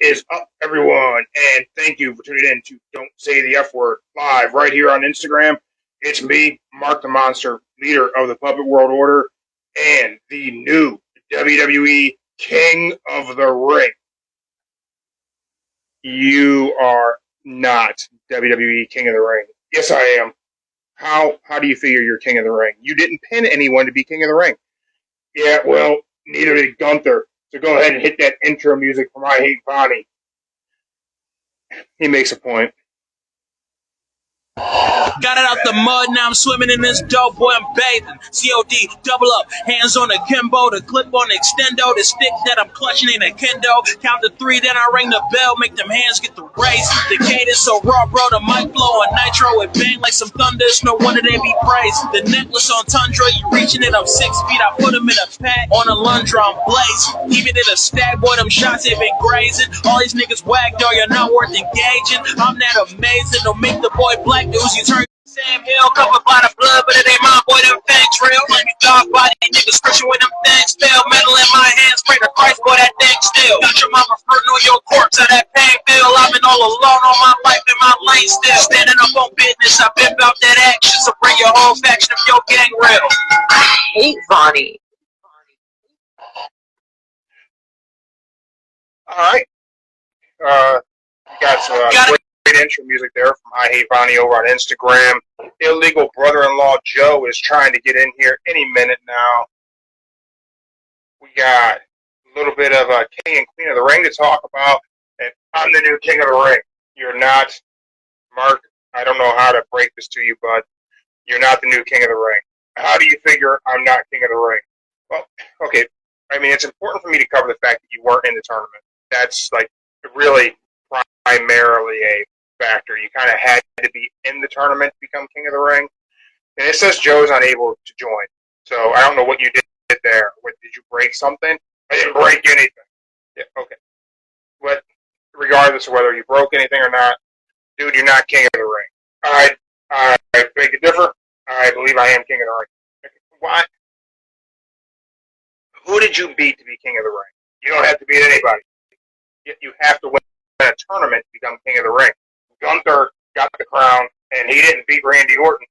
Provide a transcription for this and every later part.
is up, everyone? And thank you for tuning in to Don't Say the F Word live right here on Instagram. It's me, Mark the Monster, leader of the Puppet World Order, and the new WWE King of the Ring. You are not WWE King of the Ring. Yes, I am. How do you figure you're King of the Ring? You didn't pin anyone to be King of the Ring. Yeah, well, neither did Gunther. So go ahead and hit that intro music from I Hate Bonnie. He makes a point. Got it out the mud, now I'm swimming in this dope, boy, I'm bathing. COD, double up, hands on the Kimbo, the clip on the extendo, the stick that I'm clutching in a kendo. Count to three, then I ring the bell, make them hands get the race. The cadence so raw, bro, the mic blow on nitro, it bang like some thunder, it's no wonder they be praised. The necklace on Tundra, you reaching it up 6 feet, I put them in a pack, on a Lundra, I'm blazing. Even in a stag, boy, them shots they been grazing. All these niggas whack, dog, you're not worth engaging. I'm that amazing, don't make the boy black news, you turn Sam Hill, covered by the blood, but it ain't my boy, them fangs real. Like a dog body, niggas scratching with them things still. Metal in my hands, pray to Christ, boy, that thing still. Got your mama fruiting on your corpse, of that pain bill. I've been all alone on my life in my lane still. Standing up on business, I've been about that action. So bring your whole faction of your gang real. I hate Vonnie. Alright. Got some great intro music there from I Hate Bonnie over on Instagram. Illegal brother-in-law Joe is trying to get in here any minute now. We got a little bit of a King and Queen of the Ring to talk about, and I'm the new King of the Ring. You're not, Mark. I don't know how to break this to you, but you're not the new King of the Ring. How do you figure I'm not King of the Ring? Well, okay. I mean, it's important for me to cover the fact that you weren't in the tournament. That's like really primarily a factor. You kind of had to be in the tournament to become King of the Ring. And it says Joe's unable to join. So I don't know what you did there. What, did you break something? I didn't break anything. Yeah, okay. But regardless of whether you broke anything or not, dude, you're not King of the Ring. I beg to differ. I believe I am King of the Ring. Why? Who did you beat to be King of the Ring? You don't have to beat anybody. You have to win a tournament to become King of the Ring. Gunther got the crown, and he didn't beat Randy Orton.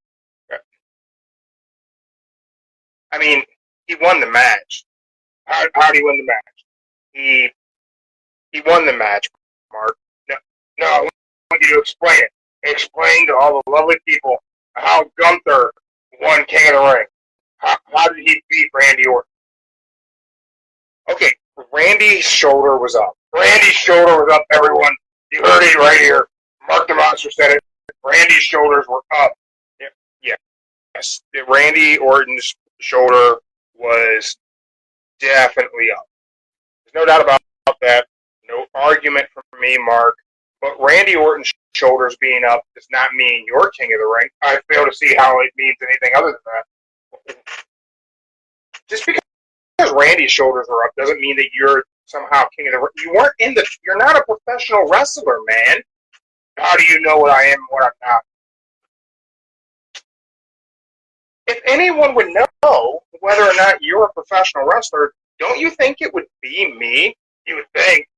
I mean, he won the match. How did he win the match? He won the match, Mark. No, I want you to explain it. Explain to all the lovely people how Gunther won King of the Ring. How did he beat Randy Orton? Okay, Randy's shoulder was up. Randy's shoulder was up, everyone. You heard it right here. Mark the Monster said it. Randy's shoulders were up. Yes. Randy Orton's shoulder was definitely up. There's no doubt about that. No argument from me, Mark. But Randy Orton's shoulders being up does not mean you're King of the Ring. I fail to see how it means anything other than that. Just because Randy's shoulders are up doesn't mean that you're somehow King of the Ring. You weren't in the. You're not a professional wrestler, man. How do you know what I am and what I'm not? If anyone would know whether or not you're a professional wrestler, don't you think it would be me? You would think,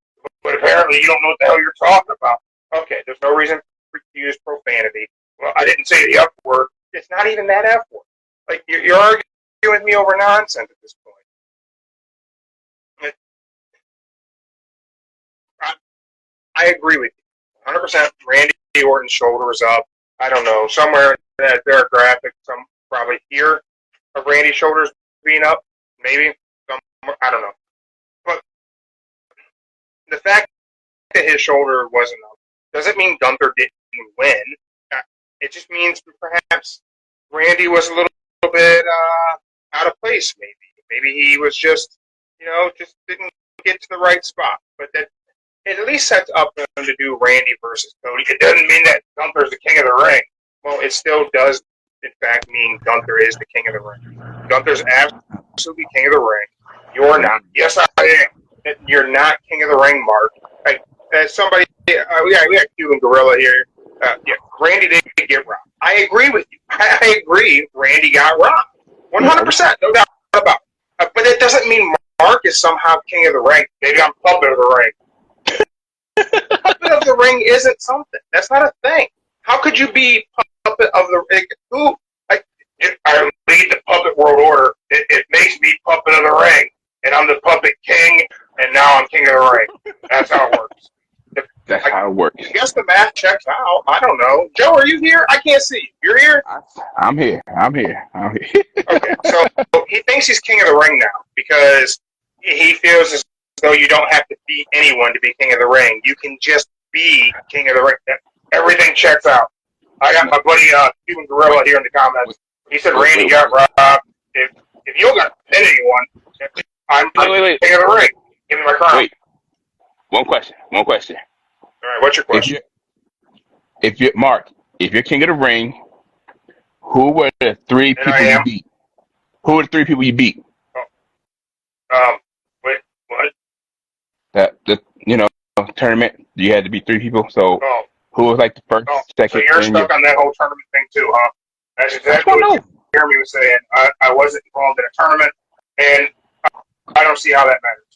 but apparently you don't know what the hell you're talking about. Okay, there's no reason for you to use profanity. Well, I didn't say the F word. It's not even that F word. Like, you're arguing with me over nonsense at this point. I agree with you. 100%. Randy Orton's shoulder was up. I don't know. Somewhere in that there graphic, some probably here of Randy's shoulders being up. Maybe. I don't know. But the fact that his shoulder wasn't up doesn't mean Gunther didn't win. It just means perhaps Randy was a little bit out of place, maybe. Maybe he was just didn't get to the right spot. But that it at least sets up for him to do Randy versus Cody. It doesn't mean that Gunther's the King of the Ring. Well, it still does, in fact, mean Gunther is the King of the Ring. Gunther's absolutely King of the Ring. You're not. Yes, I am. You're not King of the Ring, Mark. As somebody, we got Cuban Gorilla here. Randy didn't get robbed. I agree with you. I agree. Randy got robbed. 100%. No doubt about it. But it doesn't mean Mark is somehow King of the Ring. Maybe I'm puppet of the ring. Puppet of the ring isn't something. That's not a thing. How could you be puppet of the ring? Who? I lead the puppet world order. It makes me puppet of the ring, and I'm the puppet king, and now I'm king of the ring. That's how it works. That's how it works. I guess the math checks out. I don't know. Joe, are you here? I can't see you. You're here? I'm here. Okay, so he thinks he's king of the ring now because he feels as though you don't have to beat anyone to be king of the ring. You can just be king of the ring. Everything checks out. I got my buddy Cuban Gorilla here in the comments. He said Randy got robbed. If you don't got to pin anyone, I'm king of the ring. Give me my crown. Wait. One question. All right, what's your question? If you're king of the ring, who were the three people you beat? Who were the three people you beat? Wait, what? The tournament, you had to beat three people. So who was like the first, second? So you're stuck on that whole tournament thing too, huh? That's exactly what Jeremy was saying. I wasn't involved in a tournament, and I don't see how that matters.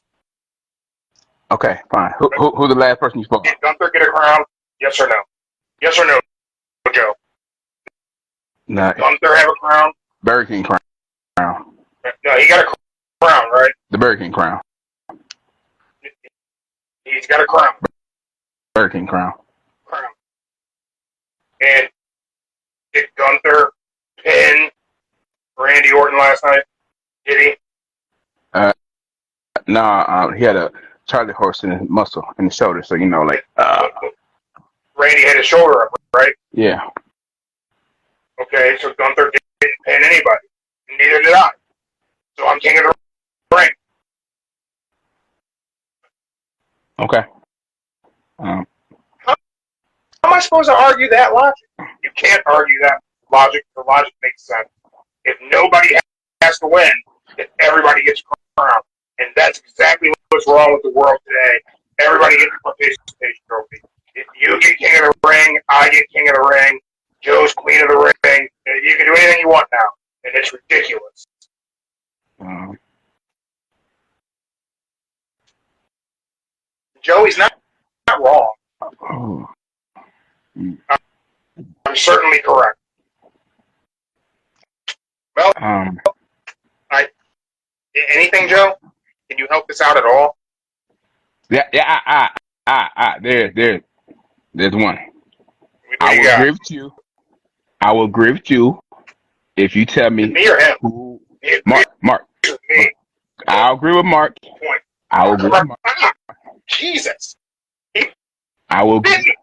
Okay, fine. Who's the last person you fought? Did Gunther get a crown? Yes or no? Yes or no, Joe? No. Gunther have a crown? Burger King crown. No, he got a crown, right? The Burger King crown. He's got a crown. Burger King crown. And did Gunther pin Randy Orton last night? Did he? No, he had a Charlie horse in his muscle in the shoulder, so Randy had his shoulder up, right? Yeah. Okay, so Gunther didn't pin anybody. Neither did I. So I'm king of the ring. Okay. How am I supposed to argue that logic? You can't argue that logic. The logic makes sense. If nobody has to win, then everybody gets a crown. And that's exactly what's wrong with the world today. Everybody gets a participation trophy. If you get king of the ring, I get king of the ring, Joe's queen of the ring. You can do anything you want now. And it's ridiculous. Joey's not wrong. I'm certainly correct. Well, anything, Joe? Can you help us out at all? Yeah. There's one. I will agree with you if you tell me or him? Who. Mark. Me. I'll agree with Mark. Point. I'll agree with Mark. Jesus. I will agree.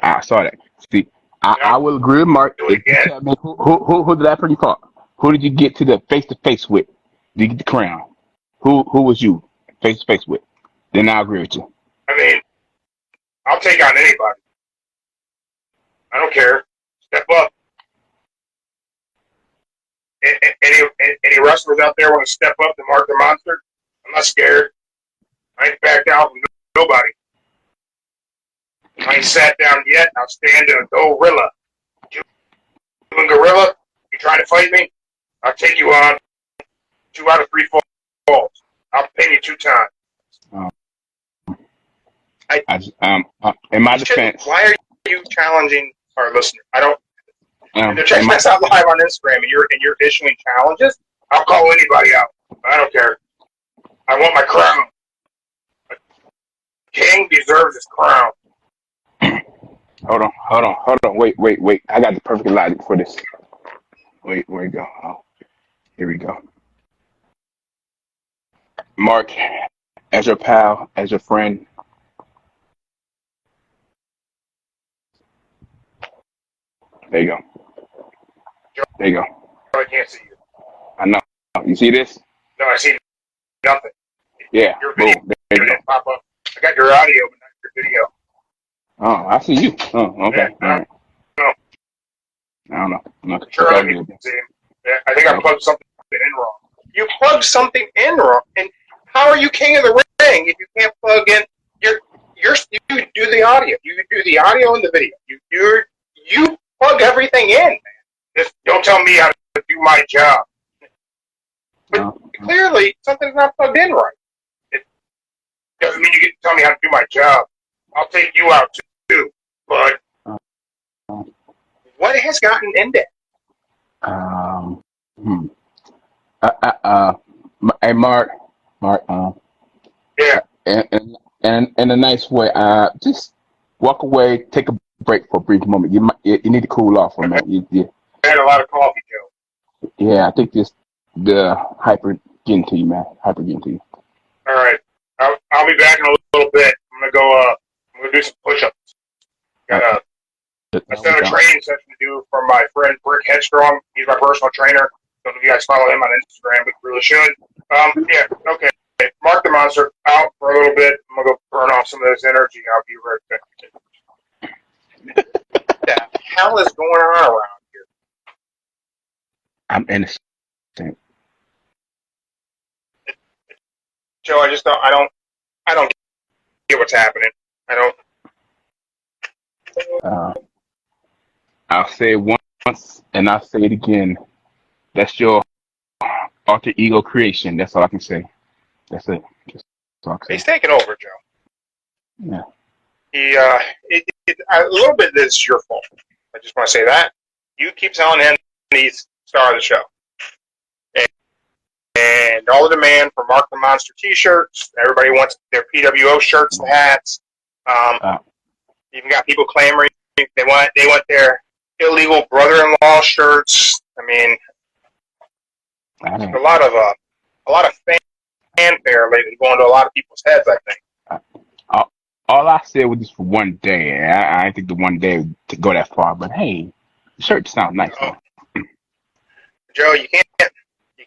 I saw that. See, I will agree with Mark if you tell me who did that person you fought? Who did you get to the face-to-face with? Did you get the crown? Who was you face-to-face with? Then I'll agree with you. I mean, I'll take on anybody. I don't care. Step up. Any wrestlers out there want to step up to mark their monster? I'm not scared. I ain't backed out from nobody. I ain't sat down yet. I'll stand in a gorilla. Cuban Gorilla, you trying to fight me? I'll take you on 2 out of 3 falls. I'll pin you 2 times. In my defense, why are you challenging our listeners? I don't. If they're checking us out live on Instagram and you're issuing challenges, I'll call anybody out. I don't care. I want my crown. A king deserves his crown. Hold on. Wait. I got the perfect logic for this. Wait, where we go? Oh, here we go. Mark, as your pal, as your friend. There you go. I can't see you. I know. You see this? No, I see nothing. Yeah. Your video didn't pop up. I got your audio, but not your video. Oh, I see you. Oh, okay. Yeah, all right. No. I don't know. I'm not Sure, I can see him. Yeah, I think I plugged something in wrong. You plugged something in wrong, and how are you king of the ring if you can't plug in? You do the audio. You do the audio and the video. You plug everything in, man. Just don't tell me how to do my job. But clearly, something's not plugged in right. It doesn't mean you get to tell me how to do my job. I'll take you out too. But Uh, what has gotten into? um, hmm. uh, uh, uh, hey, Mark, Yeah, in a nice way, just walk away, take a break for a brief moment. You need to cool off for a minute. I had a lot of coffee, Joe. Yeah, I think the hyper getting to you, man. Hyper getting to you. All right, I'll be back in a little bit. I'm gonna go. I'm gonna do some push-ups. Got Okay. a set of training session to do from my friend Brick Headstrong. He's my personal trainer. Don't know if you guys follow him on Instagram, but you really should. Yeah, okay. Mark the Monster out for a little bit. I'm gonna go burn off some of this energy. I'll be right back. What the hell is going on around here? I'm innocent. Joe, I don't get what's happening. I don't. Uh, I'll say it once and I'll say it again. That's your alter ego creation. That's all I can say. That's it. That's all I can He's say. taking over, Joe. Yeah. A little bit. This is your fault. I just want to say that you keep telling him he's star of the show, and all the demand for Mark the Monster T-shirts. Everybody wants their PWO shirts and hats. Uh, Even got people clamoring they want their illegal brother-in-law shirts. I mean, I there's don't. a lot of fanfare lately going to a lot of people's heads. I think. All I said was just for one day. I didn't think the one day to go that far, but hey, the shirt sounds nice. Oh, Joe, you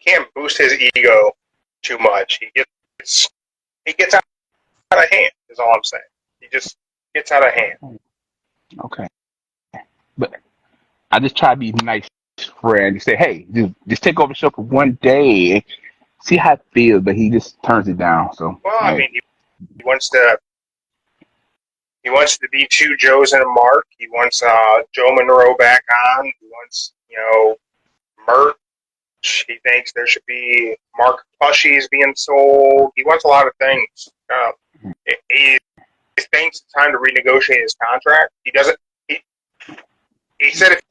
can't boost his ego too much. He gets out of hand. Is all I'm saying. He just gets out of hand. Okay, but I just try to be nice, friend. You say, hey, just take over the show for one day, see how it feels. But he just turns it down. So, Well, hey. I mean, he wants to. He wants to be two Joes and a Mark. He wants Joe Monroe back on. He wants, merch. He thinks there should be Mark plushies being sold. He wants a lot of things. He thinks it's time to renegotiate his contract. He doesn't. He said if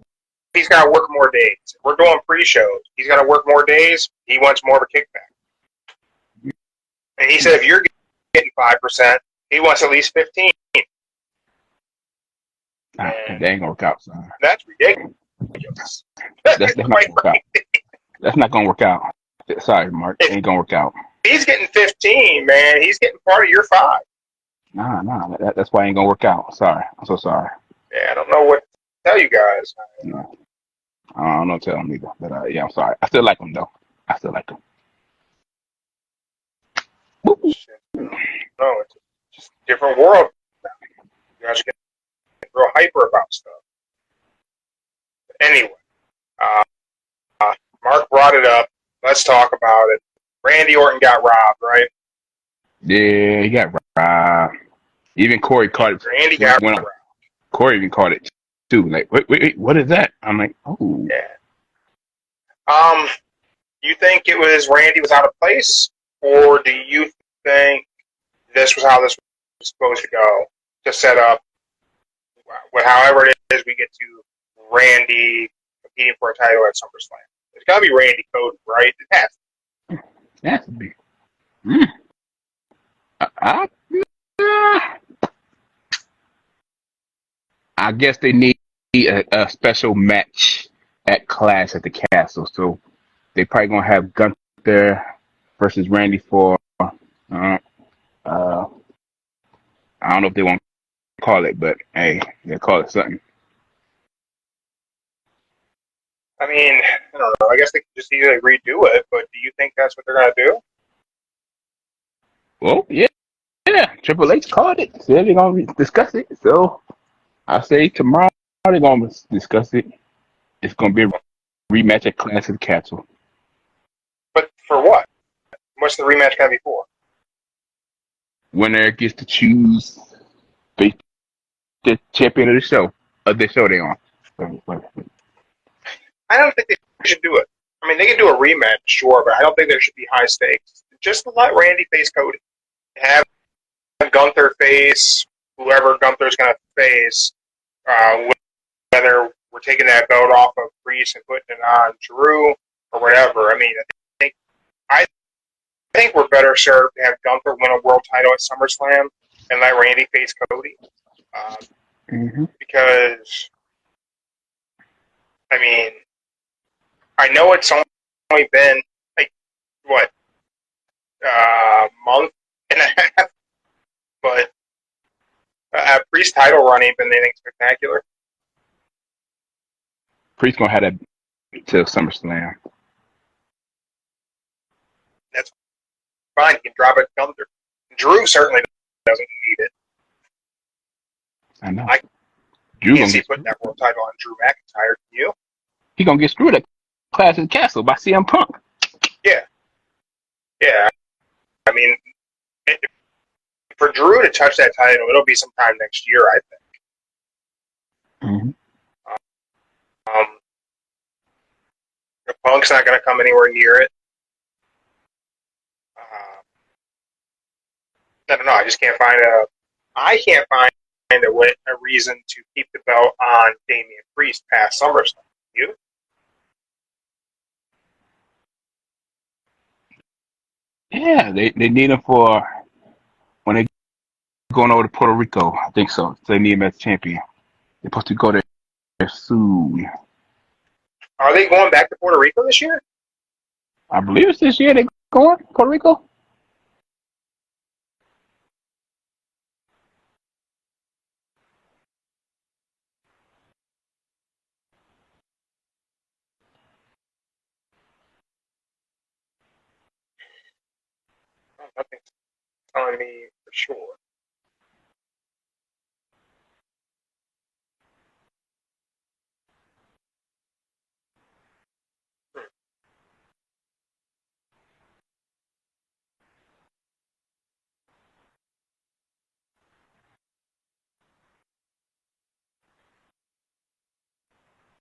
he's got to work more days. We're doing pre-shows. He's got to work more days. He wants more of a kickback. And he said if you're getting 5%, he wants at least 15%. That ain't gonna work out, son. That's ridiculous. That's not gonna work out. That's not gonna work out. Sorry, Mark. It ain't gonna work out. He's getting 15, man. He's getting part of your 5. Nah. That's why it ain't gonna work out. Sorry. I'm so sorry. Yeah, I don't know what to tell you guys. No. I don't know tell him either. But yeah, I'm sorry. I still like him though. I still like him. No, it's just a different world. You guys are getting real hyper about stuff. Anyway, Mark brought it up. Let's talk about it. Randy Orton got robbed, right? Yeah, he got robbed. Even Corey caught it. Randy got robbed. Corey even caught it too. Like, wait, what is that? I'm like, oh. Yeah. You think it was Randy was out of place, or do you think this was how this was supposed to go to set up? However it is, we get to Randy competing for a title at SummerSlam. It's got to be Randy Cody, right? It has to. It has to be. I guess they need a special match at Clash at the Castle, so they probably gonna have Gunther versus Randy for I don't know if they want to call it, but hey, they call it something. I mean, I don't know. I guess they could just easily redo it, but do you think that's what they're going to do? Well, yeah. Triple H called it. Said they're gonna discuss it. So I say tomorrow they're gonna discuss it. It's gonna be a rematch at Clash of the Castle. But for what? What's the rematch going to be for? Winner gets to choose the champion of the show. They on. I don't think they should do it. I mean, they can do a rematch, sure, but I don't think there should be high stakes. Just let Randy face Cody. Have Gunther face whoever Gunther's going to face, whether we're taking that belt off of Priest and putting it on Drew or whatever. I mean, I think we're better served to have Gunther win a world title at SummerSlam and let Randy face Cody. Because, I mean, I know it's only been, like, what, a month and a half, but Priest title run ain't been anything spectacular. Priest gonna have that till SummerSlam. That's fine. You can drop it Gunther. Drew certainly doesn't need it. I know. I can't see putting that world title on Drew McIntyre. Can you? He gonna get screwed at Clash of the Castle by CM Punk. Yeah. I mean, for Drew to touch that title, it'll be sometime next year, I think. Punk's not going to come anywhere near it. I don't know. I just can't find a reason to keep the belt on Damian Priest past SummerSlam. You? Yeah, they need him for when they going over to Puerto Rico. I think so. So they need him as champion. They're supposed to go there soon. Are they going back to Puerto Rico this year? I believe it's this year they're going to Puerto Rico. Nothing's telling me for sure.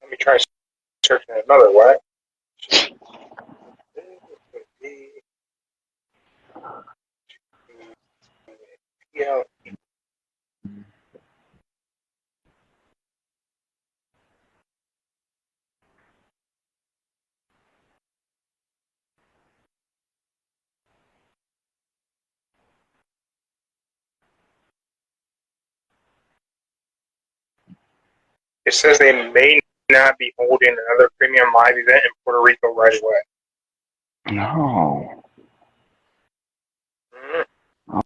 Let me try searching it another way. Yeah. It says they may not be holding another premium live event in Puerto Rico right away. No. Mm-hmm.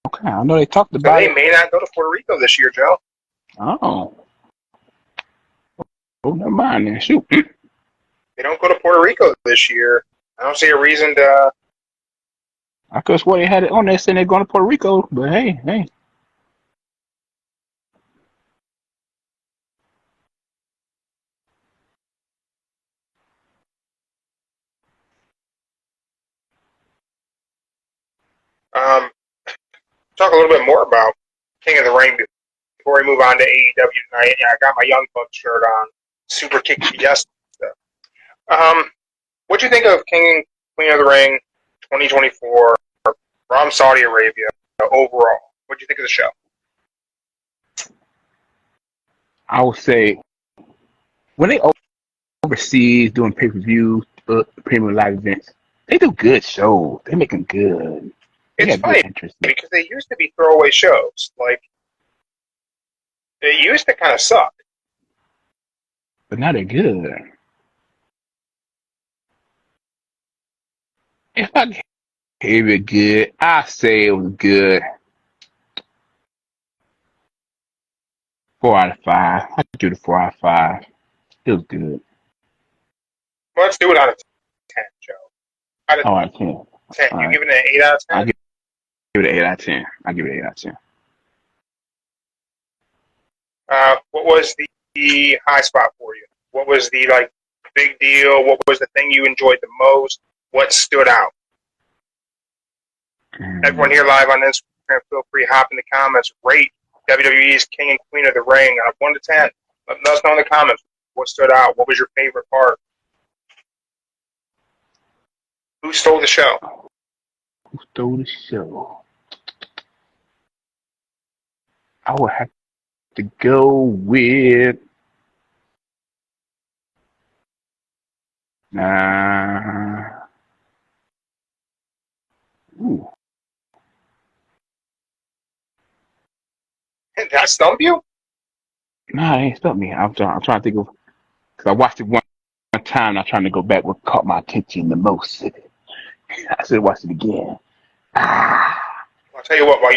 Okay, I know they talked about they may not go to Puerto Rico this year, Joe. Oh, never mind then. Shoot. They don't go to Puerto Rico this year. I don't see a reason to. I could have sworn they had it on there saying they're going to Puerto Rico, but hey. Talk a little bit more about King of the Ring before we move on to AEW tonight. Yeah, I got my Young Bucks shirt on. Super Kick Yes stuff. What'd you think of King and Queen of the Ring 2024 from Saudi Arabia overall? What'd you think of the show? I would say when they overseas doing pay-per-view, premium live events, they do good shows. They make them good. It's funny because they used to be throwaway shows. Like, they used to kind of suck. But now they're good. If I gave it good, I say it was good. 4 out of 5. I give it a 4 out of 5. It was good. Well, let's do it out of 10, Joe. Out of 10. 10. You give it an 8 out of 10? I'll give it an 8 out of 10. I'll give it an 8 out of 10. What was the high spot for you? What was the big deal? What was the thing you enjoyed the most? What stood out? Everyone here live on Instagram, feel free to hop in the comments. Rate WWE's King and Queen of the Ring on a 1 to 10. Let us know in the comments what stood out. What was your favorite part? Who stole the show? Who stole the show? I would have to go with uh, ooh, Did that stump you? nah, it ain't stumped me. I'm trying to think of because I watched it one time. And I'm trying to go back. What caught my attention the most? I should watch it again. Ah, I'll tell you what. While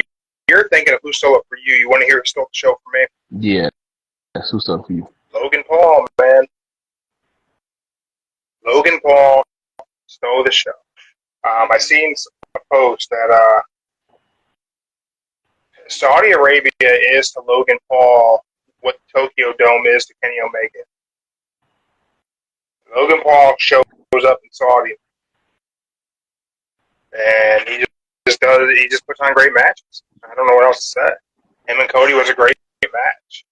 you're thinking of who stole it for you, you want to hear who stole the show for me? yeah, that's who's stuff for you. Logan Paul, man. Logan Paul stole the show. I seen a post that Saudi Arabia is to Logan Paul what the Tokyo Dome is to Kenny Omega. Logan Paul shows up in Saudi, and he just puts on great matches. I don't know what else to say. Him and Cody was a great match.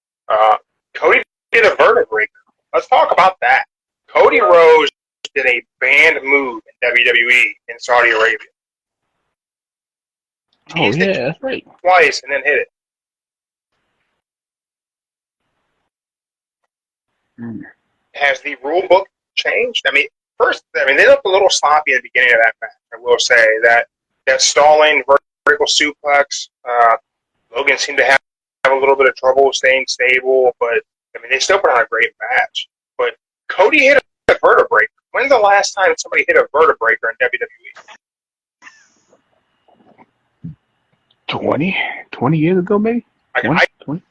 Cody did a vertebrae. Let's talk about that. Cody Rhodes did a banned move in WWE in Saudi Arabia. Oh yeah, that's right. Twice and then hit it. Has the rule book changed? I mean, they looked a little sloppy at the beginning of that match. I will say that stalling vertical suplex. Logan seemed to have a little bit of trouble staying stable, but I mean, they still put on a great match. But Cody hit a vertebrae. When's the last time somebody hit a vertebrae in WWE? 20 years ago, maybe. 20?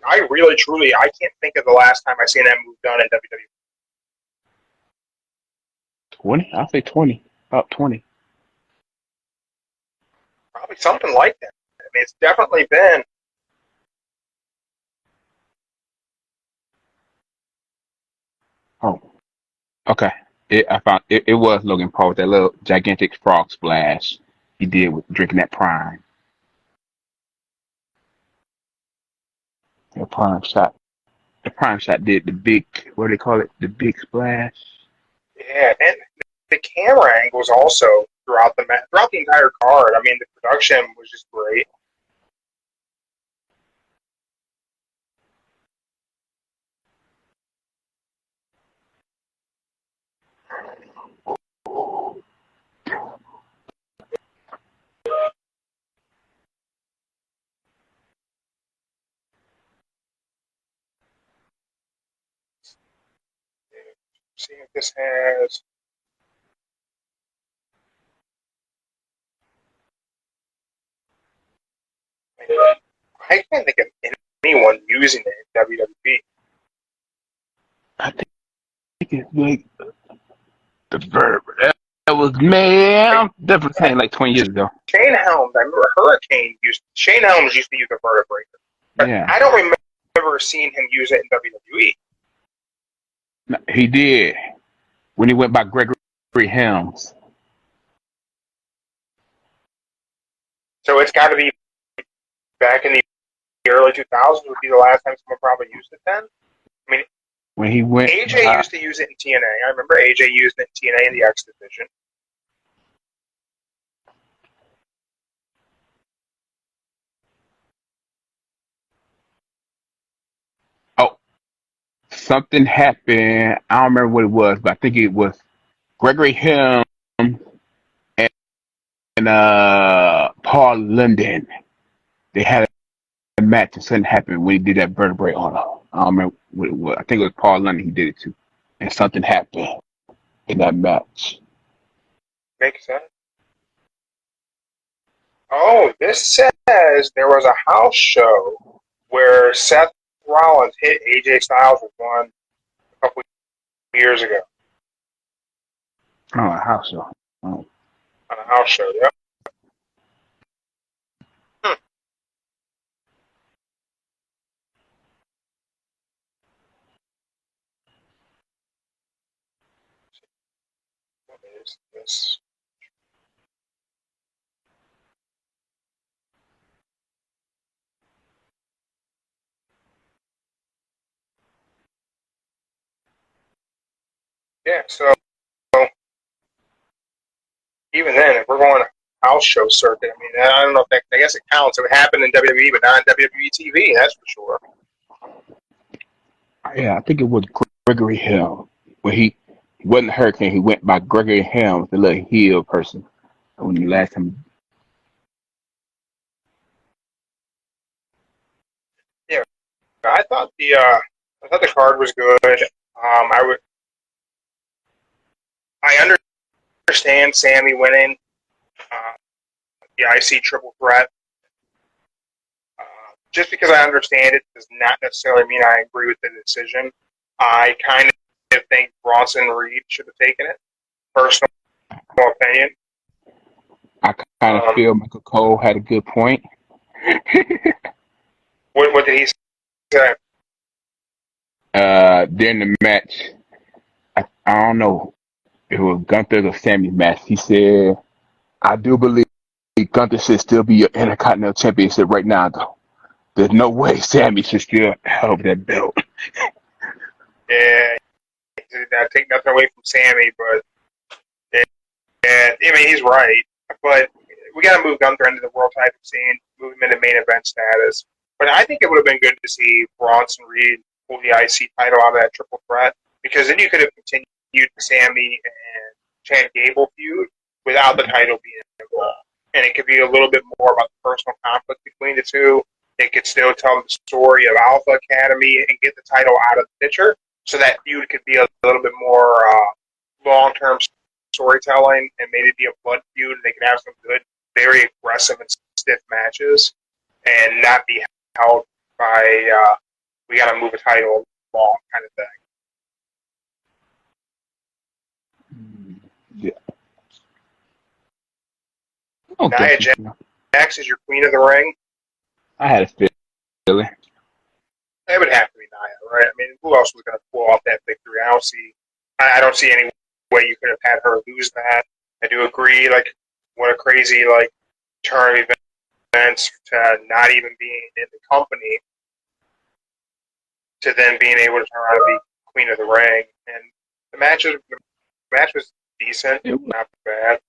I really, truly, I can't think of the last time I seen that move done in WWE. 20? I'll say 20. About 20. Probably something like that. I mean, it's definitely been. Oh, okay. I found it was Logan Paul with that little gigantic frog splash he did with drinking that prime. The prime shot. The prime shot did the big, what do they call it? The big splash. Yeah, and the camera angles also throughout the entire card. I mean, the production was just great. See if this has. I can't think of anyone using it in WWE. I think it's like the verb. That was, man, I'm definitely saying like 20 years ago. Shane Helms, I remember Shane Helms used to use a vertebrae. But Yeah. I don't remember seeing him use it in WWE. He did. When he went by Gregory Helms. So it's got to be back in the early 2000s would be the last time someone probably used it then. I mean, When he went. AJ used to use it in TNA. I remember AJ used it in TNA in the X Division. Oh, something happened. I don't remember what it was, but I think it was Gregory Helms and Paul London. They had a match and something happened when he did that vertebrae on him. I don't remember what it was. I think it was Paul London he did it to. And something happened in that match. Makes sense. Oh, this says there was a house show where Seth Rollins hit AJ Styles with one a couple years ago. Oh, a house show. Oh. On a house show, yep. What is this? Yeah, so even then, if we're going house show circuit. I mean, I don't know if that, I guess it counts. It would happen in WWE, but not in WWE TV. That's for sure. Yeah, I think it was Gregory Helm. When he wasn't a Hurricane, he went by Gregory Helm, the little heel person. When the last time. Yeah, I thought the card was good. I understand Sammy winning uh, the IC triple threat. Just because I understand it does not necessarily mean I agree with the decision. I kind of think Bronson Reed should have taken it. Personal opinion. I kind of feel Michael Cole had a good point. What did he say? During the match, I don't know if it was Gunther's or Sammy's match. He said, "I do believe Gunther should still be your Intercontinental Championship right now, though. There's no way Sammy should still have that belt." Yeah, I take nothing away from Sammy, but yeah, I mean he's right. But we got to move Gunther into the world title scene, move him into main event status. But I think it would have been good to see Bronson Reed pull the IC title out of that triple threat, because then you could have continued the Sammy and Chad Gable feud without the title being involved. And it could be a little bit more about the personal conflict between the two. They could still tell the story of Alpha Academy and get the title out of the picture, so that feud could be a little bit more long-term storytelling, and maybe be a blood feud. They could have some good, very aggressive and stiff matches, and not be held by we got to move a title along kind of thing. Yeah. Nia Jax is your queen of the ring. I had a feeling. It would have to be Nia, right? I mean, who else was going to pull off that victory? I don't see any way you could have had her lose that. I do agree. Like, what a crazy turn of events to not even being in the company to then being able to turn around and be queen of the ring. And the match was decent, not bad.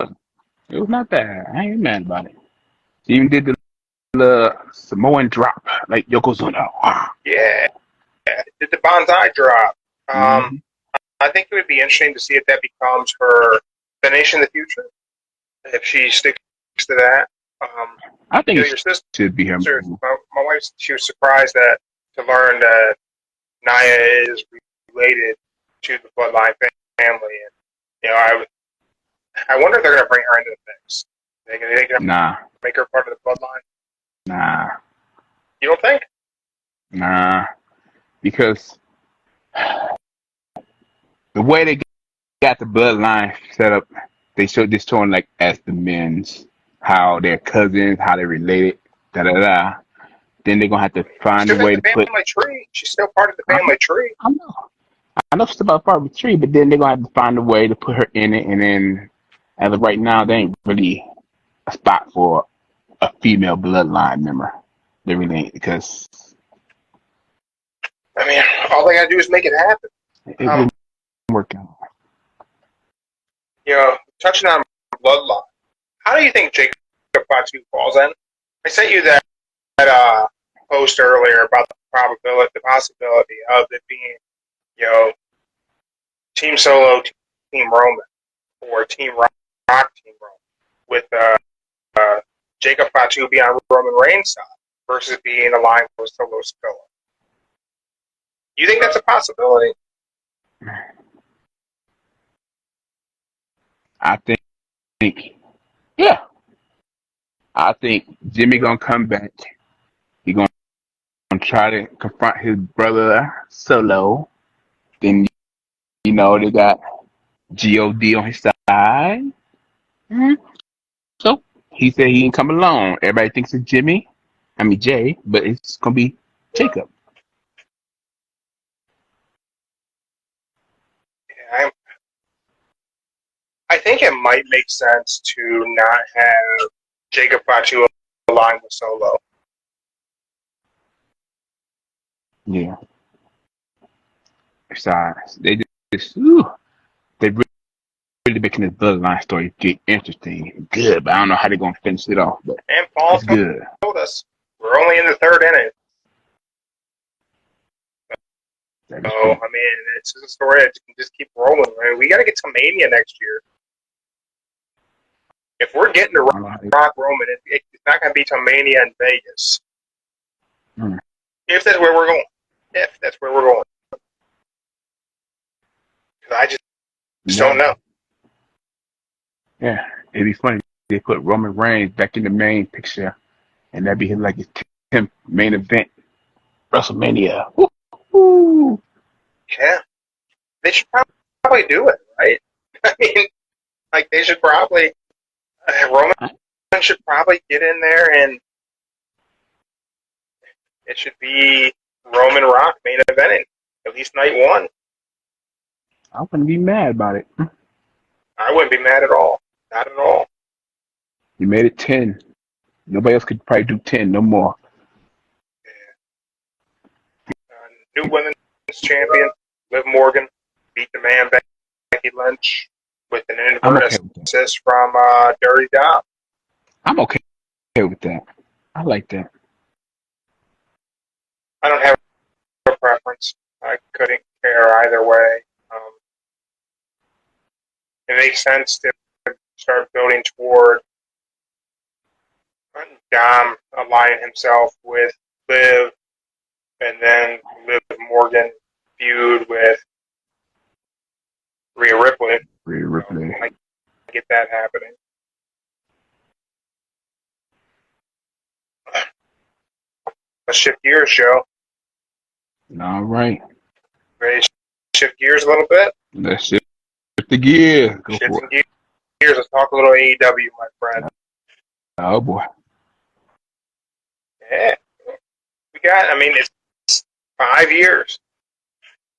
It was not bad. I ain't mad about it. She even did the Samoan drop, like Yokozuna. Yeah. Did the Banzai drop. I think it would be interesting to see if that becomes her finish in the future. If she sticks to that. I think your sister should be her move. My wife, she was surprised to learn that Nia is related to the Bloodline family, and I wonder if they're going to bring her into the mix. They going to make her part of the Bloodline? Nah. You don't think? Nah, because the way they got the Bloodline set up, they showed this torn like as the men's, how they're cousins, how they're related, da. Then they're gonna have to find a way to put. Tree. She's still part of the family tree. I know she's about part of the tree, but then they're gonna have to find a way to put her in it, and then as of right now, there ain't really a spot for a female Bloodline member. They really ain't, because I mean, all they gotta do is make it happen. It wouldn't work out. Touching on Bloodline, how do you think Jacob Fatu falls in? I sent you that post earlier about the possibility of it being, Team Solo, Team Roman, or Team Rock, Team Roman, with Jacob Fatu being on Roman Reigns' side versus being aligned with Solo Sikoa. You think that's a possibility? I think, yeah. I think Jimmy gonna come back. He gonna try to confront his brother Solo. Then they got God on his side. Mm-hmm. So he said he ain't come alone. Everybody thinks it's Jay, but it's gonna be Jacob. Yeah, I think it might make sense to not have Jacob Fatu aligned with Solo. Yeah. Besides, they really really making this bloodline story get interesting. Good, but I don't know how they're gonna finish it off. But And Paul it's good. told us we're only in the third inning. That So, is true. I mean, it's just a story that can just keep rolling. I mean, we got to get to Mania next year. If we're getting to I don't know how they. Rock Roman, it's not going to be till Mania in Vegas. Mm. If that's where we're going. If that's where we're going. Because I just don't know. Yeah, it'd be funny. They put Roman Reigns back in the main picture, and that'd be like his 10th main event, WrestleMania. Woo! Yeah. They should probably do it, right? I mean, like, they should probably, Roman should probably get in there, and it should be Roman Rock main eventing, at least night one. I wouldn't be mad about it. I wouldn't be mad at all. Not at all. You made it 10. Nobody else could probably do 10, no more. New women's champion, Liv Morgan, beat the man Becky Lynch with an inadvertent assist from Dirty Dom. I'm okay with that. I like that. I don't have a preference. I couldn't care either way. It makes sense to start building toward Dom aligning himself with Liv, and then Liv Morgan feud with Rhea Ripley. I get that happening. Let's shift gears, Joe. All right. Ready to shift gears a little bit? Let's shift the gear. Shifting gears. Let's talk a little AEW, my friend. Oh, boy. Yeah. We got, I mean, it's 5 years.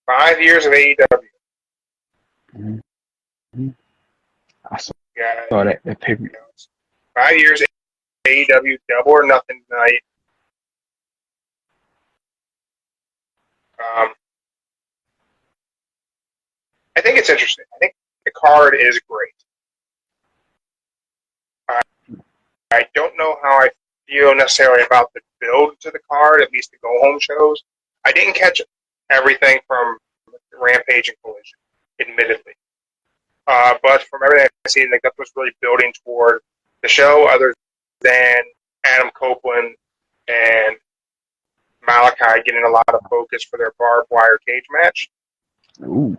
5 years of AEW. Mm-hmm. I saw that paper. 5 years of AEW, Double or Nothing tonight. I think it's interesting. I think the card is great. I don't know how I feel necessarily about the build to the card, at least the go-home shows. I didn't catch everything from Rampage and Collision, admittedly. But from everything I've seen, that's what's really building toward the show, other than Adam Copeland and Malachi getting a lot of focus for their barbed wire cage match. Ooh.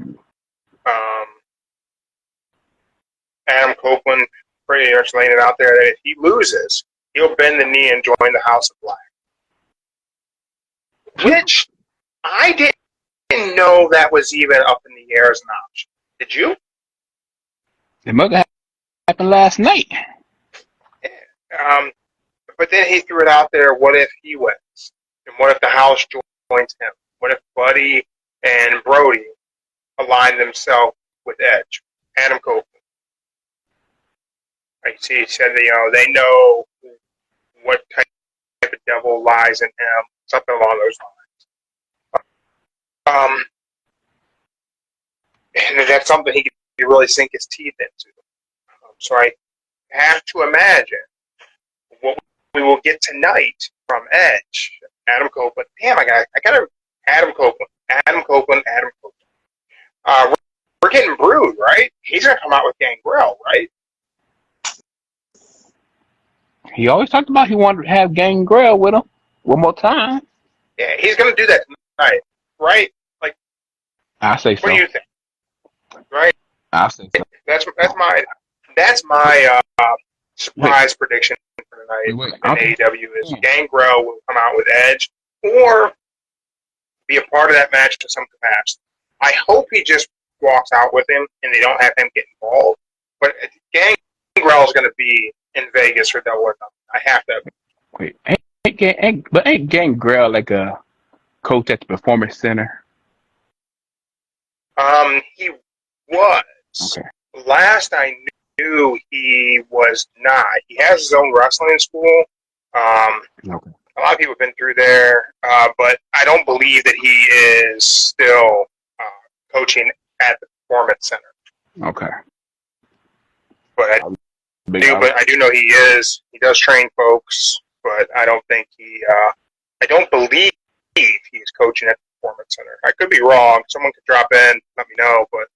Adam Copeland pretty much laying it out there that if he loses, he'll bend the knee and join the House of Black. Which I didn't know that was even up in the air as an option. Did you? It must have happened last night. Yeah. But then he threw it out there, what if he wins? And what if the House joins him? What if Buddy and Brody align themselves with Edge? Adam Copeland. Like he said, they know what type of devil lies in him, something along those lines. And that's something he could really sink his teeth into. So I have to imagine what we will get tonight from Edge, Adam Copeland. Damn, I got Adam Copeland. We're getting Brood, right? He's gonna come out with Gangrel, right? He always talked about he wanted to have Gangrel with him one more time. Yeah, he's gonna do that tonight, right? Like, I say so. What do you think? Right? I say so. That's my surprise prediction for tonight in AEW is Gangrel will come out with Edge or be a part of that match to some capacity. I hope he just walks out with him and they don't have him get involved. But Gangrel is going to be in Vegas for Double or Nothing. I have to. Wait, ain't Gangrel like a coach at the Performance Center? He was. Okay. Last I knew, he was not. He has his own wrestling school. Okay. A lot of people have been through there, but I don't believe that he is still coaching at the Performance Center. Okay. But I do know he does train folks, but I don't think I don't believe he's coaching at the Performance Center. I could be wrong. Someone could drop in, let me know, but.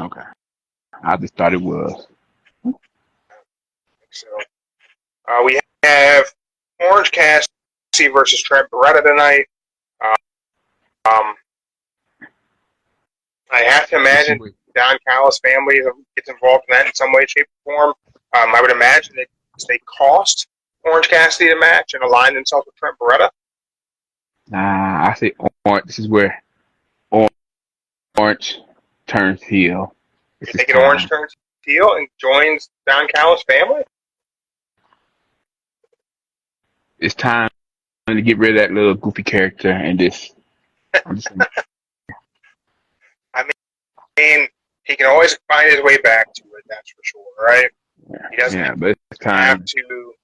Okay. I just thought it was. So, we have Orange Cassidy versus Trent Beretta tonight. Um, I have to imagine Don Callis' family gets involved in that in some way, shape, or form. I would imagine that they cost Orange Cassidy the match and align themselves with Trent Beretta. Nah, I say Orange. This is where Orange turns heel. You think Orange turns heel and joins Don Callis' family? It's time to get rid of that little goofy character and this. I mean, he can always find his way back to it, that's for sure, right? He doesn't but it's time. Have to,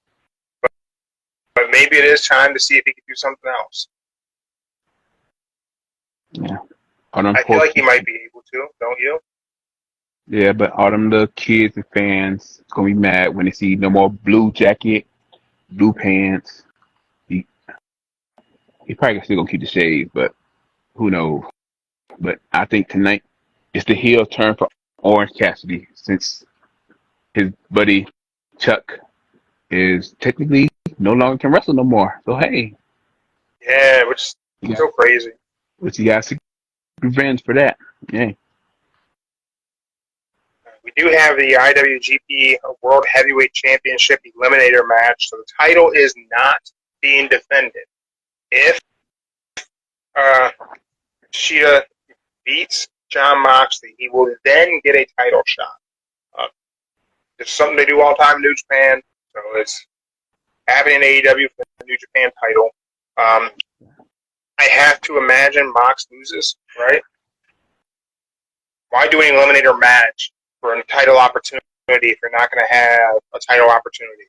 but maybe it is time to see if he can do something else. Yeah. I feel like he might be able to, don't you? Yeah, but all them little kids and fans gonna be mad when they see no more blue jacket, blue pants. He probably still gonna keep the shades, but who knows? But I think tonight it's the heel turn for Orange Cassidy since his buddy Chuck is technically no longer can wrestle no more. So hey. Yeah, which is so crazy. But you got to revenge for that. Yeah. We do have the IWGP World Heavyweight Championship Eliminator match, so the title is not being defended. If Shida beats Jon Moxley, he will then get a title shot. It's something they do all the time in New Japan, so it's happening in AEW for the New Japan title. I have to imagine Mox loses, right? Why do an eliminator match for a title opportunity if you're not going to have a title opportunity?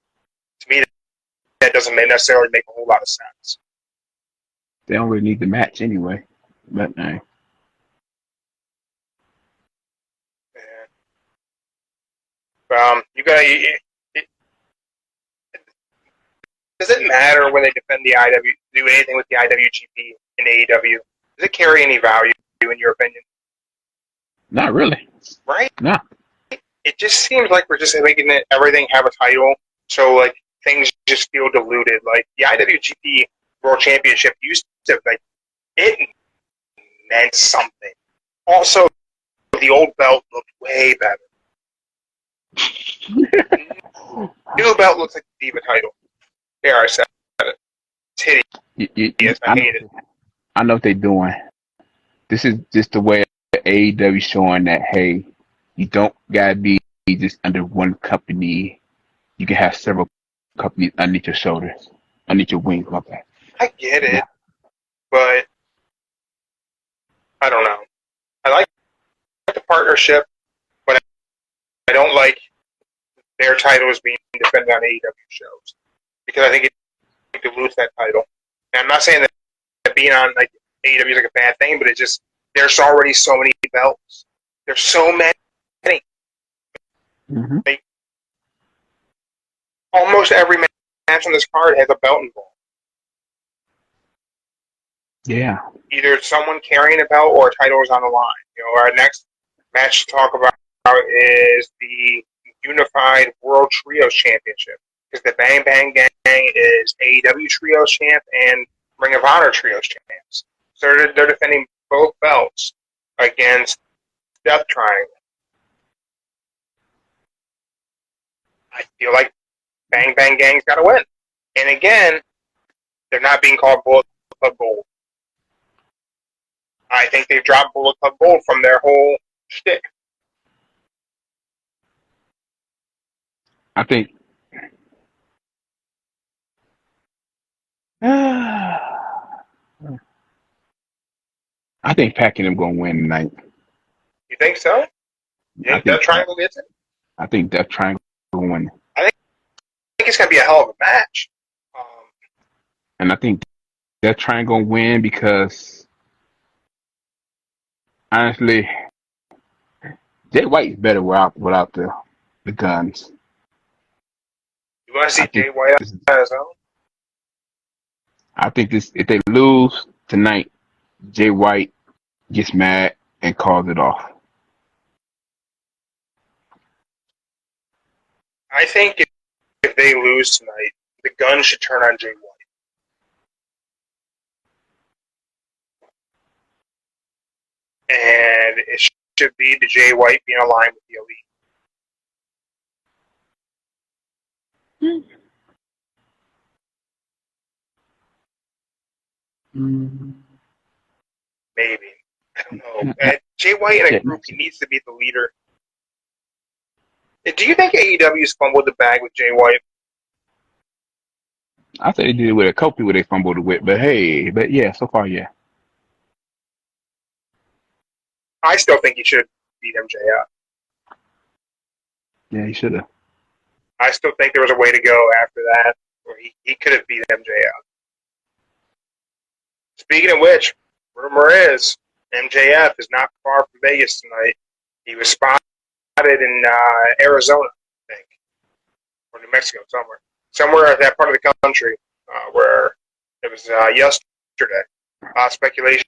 To me, that doesn't necessarily make a whole lot of sense. They don't really need the match anyway, but no. Does it matter when they defend the IW, do anything with the IWGP in AEW? Does it carry any value in your opinion? Not really. Right? No. It just seems like we're just making everything have a title, so like things just feel diluted. Like the IWGP World Championship used to, like, it meant something. Also, the old belt looked way better. New belt looks like the Diva title. There, I said it. Titty. Yes, I hate it. I know what they're doing. This is just the way AEW showing that, hey, you don't gotta be just under one company. You can have several companies underneath your shoulders, underneath your wings. My bad. I get it, but I don't know. I like the partnership, but I don't like their titles being defended on AEW shows because I think it dilutes that title. And I'm not saying that being on like AEW is like a bad thing, but it just there's already so many belts. There's so many. Mm-hmm. Like, almost every match on this card has a belt involved. Yeah. Either someone carrying a belt or a title is on the line. You know, our next match to talk about is the Unified World Trios Championship. Because the Bang Bang Gang is AEW Trios champ and Ring of Honor Trios champs. So they're defending both belts against Death Triangle. I feel like Bang Bang Gang's got to win. And again, they're not being called Bullet Club Gold. I think they've dropped Bullet Club Gold from their whole shtick. I think. I think Packingham going to win tonight. You think so? You think Death Triangle gets it? I think Death Triangle will win. I think it's going to be a hell of a match. And I think Death Triangle going to win because, honestly, Jay White is better without the guns. You want to see I think Jay White this is, on his own? I think this if they lose tonight, Jay White gets mad and calls it off. I think if they lose tonight, the gun should turn on Jay White. And it should be the Jay White being aligned with the Elite. Maybe. I don't know. Jay White in a group, he needs to be the leader. Do you think AEW's fumbled the bag with Jay White? I say they did it with a Kofi where they fumbled it with, but yeah, so far, yeah. I still think he should beat MJF. Yeah, he should have. I still think there was a way to go after that where he could have beat MJF. Speaking of which, rumor is MJF is not far from Vegas tonight. He was spotted in Arizona, I think, or New Mexico, somewhere in that part of the country where it was yesterday. Speculation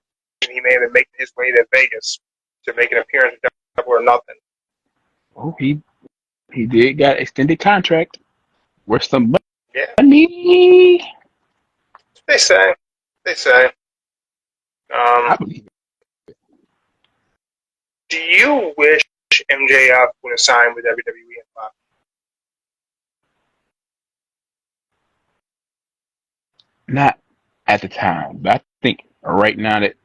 he may have been making his way to Vegas to make an appearance at Double or Nothing. Oh, he did got extended contract worth some money. Yeah. They say. I believe it. Do you wish MJF would have signed with WWE and Fox? Not at the time, but I think right now that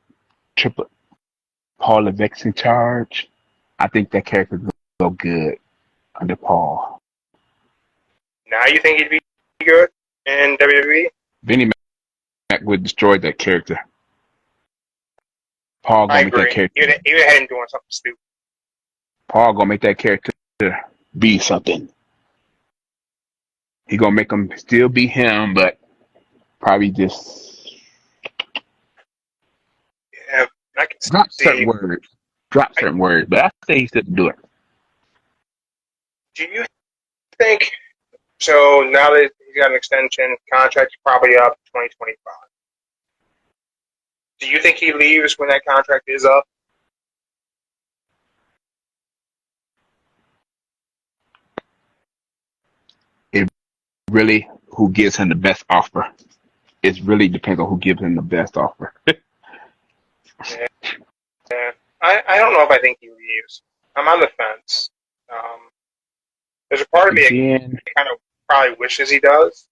Paul Levesque's in charge, I think that character will go good under Paul. Now you think he'd be good in WWE? Vinnie Mac would destroy that character. Paul gonna make that character. He would have had him doing something stupid. Paul gonna make that character be something. He gonna make him still be him, but probably just I can drop certain words. But I say he shouldn't do it. Do you think so? Now that he's got an extension, contract's probably up 2025. Do you think he leaves when that contract is up? It really who gives him the best offer. It really depends on who gives him the best offer. Yeah. I don't know if I think he leaves. I'm on the fence. There's a part of me that kind of probably wishes he does.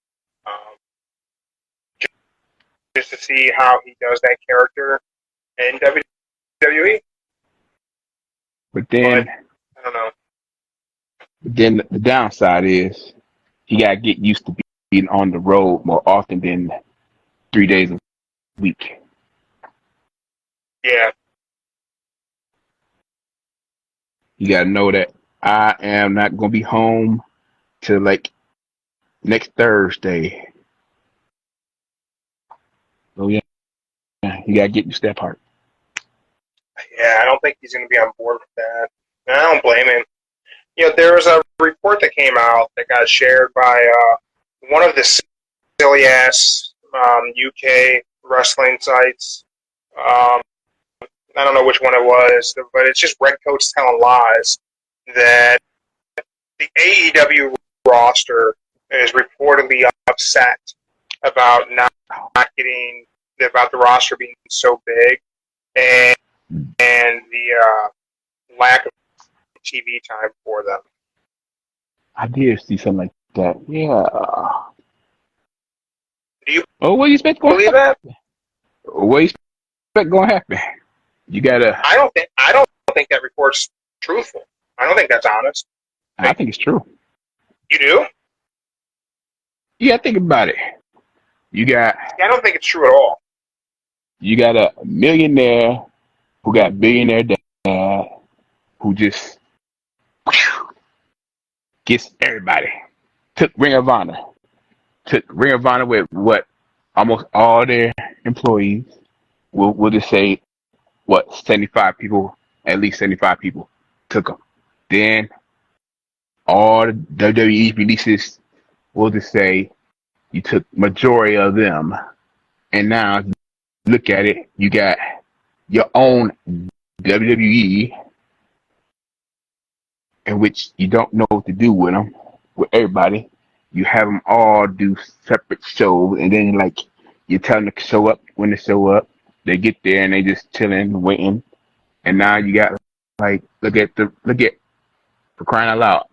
Just to see how he does that character in WWE. But then I don't know. But then the downside is he gotta get used to being on the road more often than 3 days a week. Yeah. You gotta know that I am not gonna be home till like next Thursday. So yeah, you gotta get used to that part. Yeah, I don't think he's gonna be on board with that. And I don't blame him. You know, there was a report that came out that got shared by one of the silly ass UK wrestling sites. I don't know which one it was, but it's just redcoats telling lies that the AEW roster is reportedly upset about not getting about the roster being so big and the lack of TV time for them. I did see something like that. Yeah. Do you what do you expect going believe that? What do you expect going to happen? You gotta. I don't think that report's truthful. I don't think that's honest. I think it's true. You do? Yeah, think about it. I don't think it's true at all. You got a millionaire who got billionaire dad who just gets everybody. Took Ring of Honor with what almost all their employees. We'll just say what 75 people, at least 75 people took them. Then all the WWE releases will just say you took majority of them, and now look at it, you got your own WWE, in which you don't know what to do with them, with everybody. You have them all do separate shows, and then like you tell them to show up when they show up. They get there and they just chilling, waiting, and now you got like look at for crying out loud.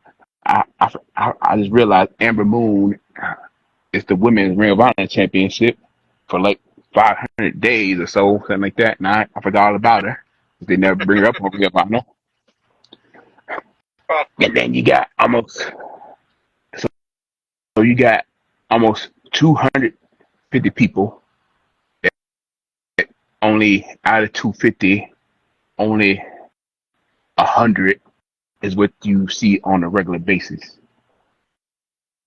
I just realized Amber Moon is the women's Ring of Honor championship for like 500 days or so, something like that. And I forgot all about her. They never bring her up on Ring of Honor. And then you got almost 250 people. That only out of 250, only 100 is what you see on a regular basis.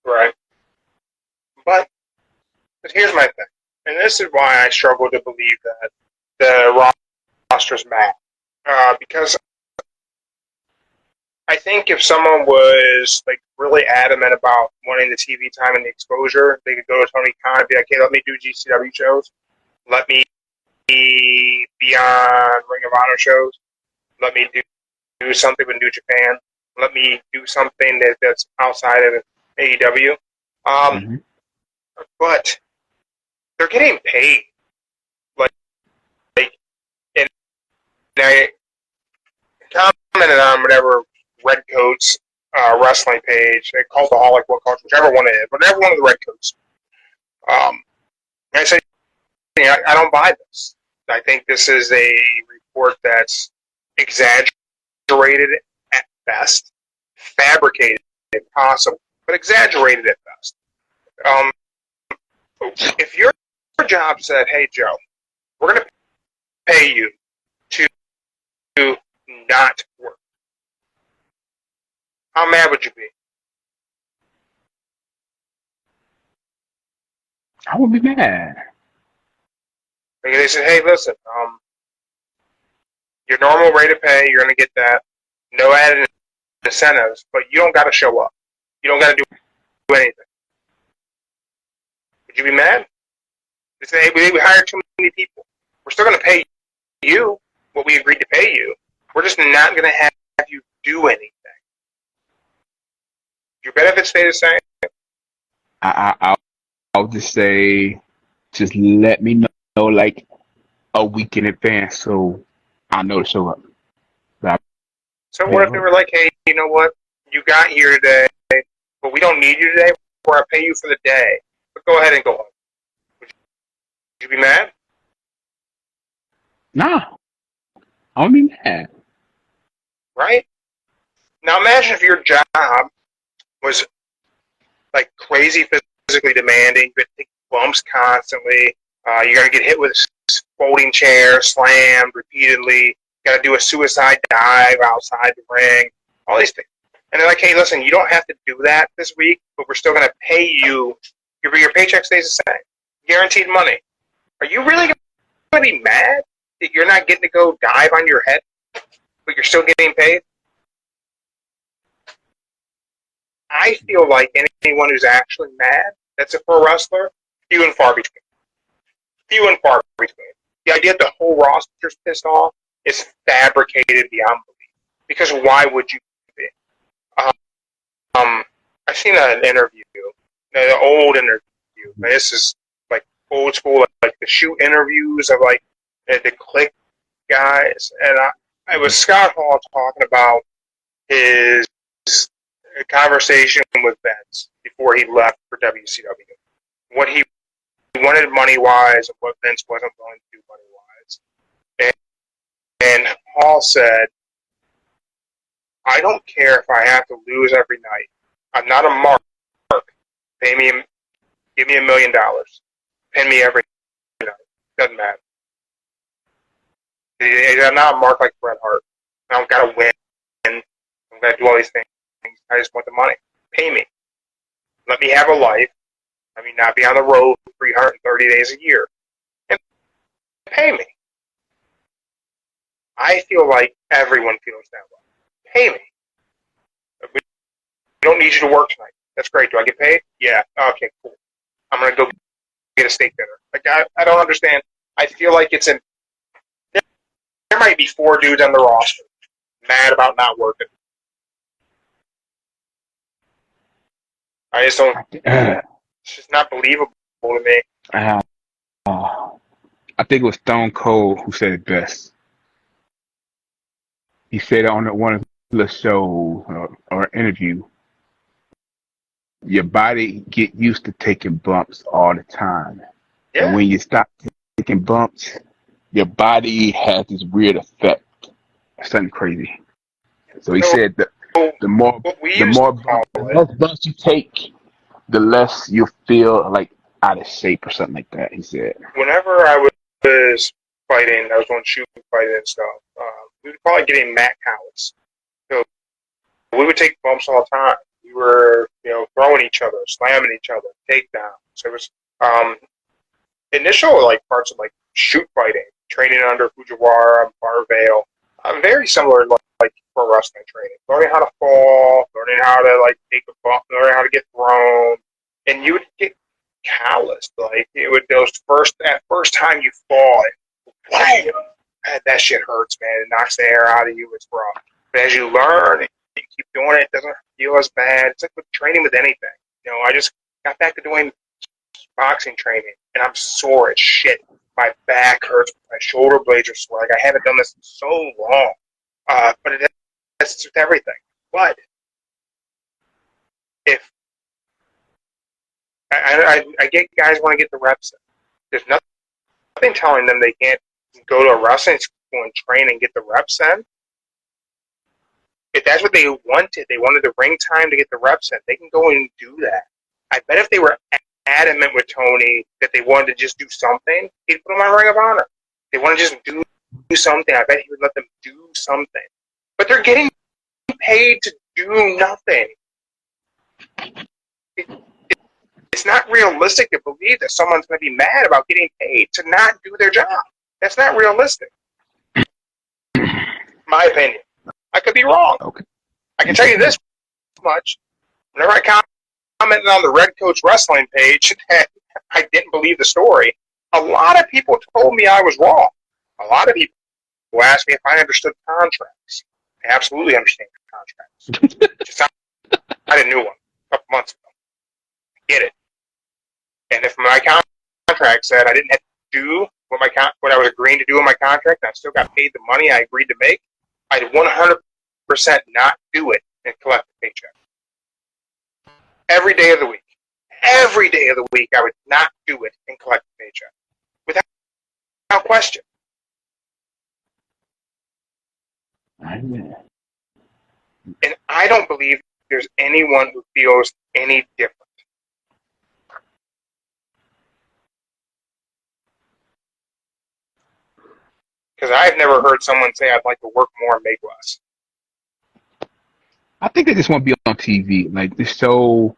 Right. But here's my thing, and this is why I struggle to believe that the roster's mad. Because I think if someone was like really adamant about wanting the TV time and the exposure, they could go to Tony Khan and be like, "Hey, let me do GCW shows. Let me be on Ring of Honor shows. Let me do something with New Japan. Let me do something that's outside of AEW." But they're getting paid. Like, and I commented on whatever Redcoats wrestling page, Cultaholic, what culture, whichever one it is, whatever one of the Redcoats. I said, I don't buy this. I think this is a report that's exaggerated at best, fabricated if possible, but exaggerated at best. If your job said, "Hey Joe, we're going to pay you to not work," how mad would you be? I would be mad. Like they said, "Hey, listen, your normal rate of pay, you're going to get that. No added incentives, but you don't got to show up. You don't got to do anything." Would you be mad? They say, "Hey, we hired too many people. We're still going to pay you what we agreed to pay you. We're just not going to have you do anything. Your benefits stay the same." I'll just say, just let me know like a week in advance so I know to show up. So what if they were like, "Hey, you know what? You got here today, but we don't need you today. We're going to pay you for the day. But go ahead and go home." Would you be mad? Nah, I won't be mad. Right? Now imagine if your job was like crazy physically demanding, you had to take bumps constantly, you're going to get hit with a folding chair, slammed repeatedly, got to do a suicide dive outside the ring, all these things. And they're like, "Hey, listen, you don't have to do that this week, but we're still going to pay you. Your paycheck stays the same. Guaranteed money." Are you really going to be mad that you're not getting to go dive on your head, but you're still getting paid? I feel like anyone who's actually mad that's a pro wrestler, few and far between. Few and far between. The idea that the whole roster's pissed off is fabricated beyond belief. Because why would you be? I've seen an interview, an old interview. This is like old school, like the shoot interviews of like the Click guys, and I was Scott Hall talking about his conversation with Vince before he left for WCW. What he wanted money-wise and what Vince wasn't willing to do money-wise. And Hall said, "I don't care if I have to lose every night. I'm not a mark. Give me $1 million. Pay me every night. Doesn't matter. I'm not a mark like Bret Hart. I don't got to win. I'm going to do all these things. I just want the money. Pay me. Let me have a life. I mean, not be on the road 330 days a year. And pay me." I feel like everyone feels that way. Pay me. don't need you to work tonight. That's great. Do I get paid? Yeah. Okay, cool. I'm going to go get a steak dinner. Like, I don't understand. I feel like there might be 4 dudes on the roster mad about not working. I just don't. It's just not believable to me. I think it was Stone Cold who said it best. He said on one of the shows or interview, your body get used to taking bumps all the time. Yeah. And when you stop taking bumps, your body has this weird effect. Something crazy. So he said that the more bumps you take, the less you feel like out of shape or something like that. He said. Whenever I was fighting, I was on shoot fighting and stuff. We were probably getting mat counts. So we would take bumps all the time. We were, throwing each other, slamming each other, takedowns. So it was initial parts of shoot fighting, training under Fujiwara, Barvale. Very similar to pro wrestling training. Learning how to fall, learning how to take a bump, learning how to get thrown, and you would get calloused. It would that first time you fall, wham, that shit hurts, man. It knocks the air out of you. It's rough. But as you learn, and you keep doing it, it doesn't feel as bad. It's like with training with anything. I just got back to doing boxing training, and I'm sore as shit. My back hurts. My shoulder blades are sore. I haven't done this in so long. But that's with everything. But if I get guys want to get the reps in, there's nothing telling them they can't go to a wrestling school and train and get the reps in. If that's what they wanted the ring time to get the reps in, they can go and do that. I bet if they were adamant with Tony that they wanted to just do something, he'd put them on Ring of Honor. They want to just do something. I bet he would let them do something. But they're getting paid to do nothing. It's not realistic to believe that someone's going to be mad about getting paid to not do their job. That's not realistic. My opinion. I could be wrong. Okay. I can tell you this much. Whenever I commented on the Red Coach Wrestling page that I didn't believe the story, a lot of people told me I was wrong. A lot of people asked me if I understood contracts. I absolutely understand contracts. Just I didn't know one a couple months ago. I get it. And if my contract said I didn't have to do what I was agreeing to do in my contract, and I still got paid the money I agreed to make, I'd 100% not do it and collect a paycheck. Every day of the week. Every day of the week, I would not do it and collect a paycheck. Without question. Amen. And I don't believe there's anyone who feels any different. Because I've never heard someone say I'd like to work more and make less. I think they just want to be on TV, to show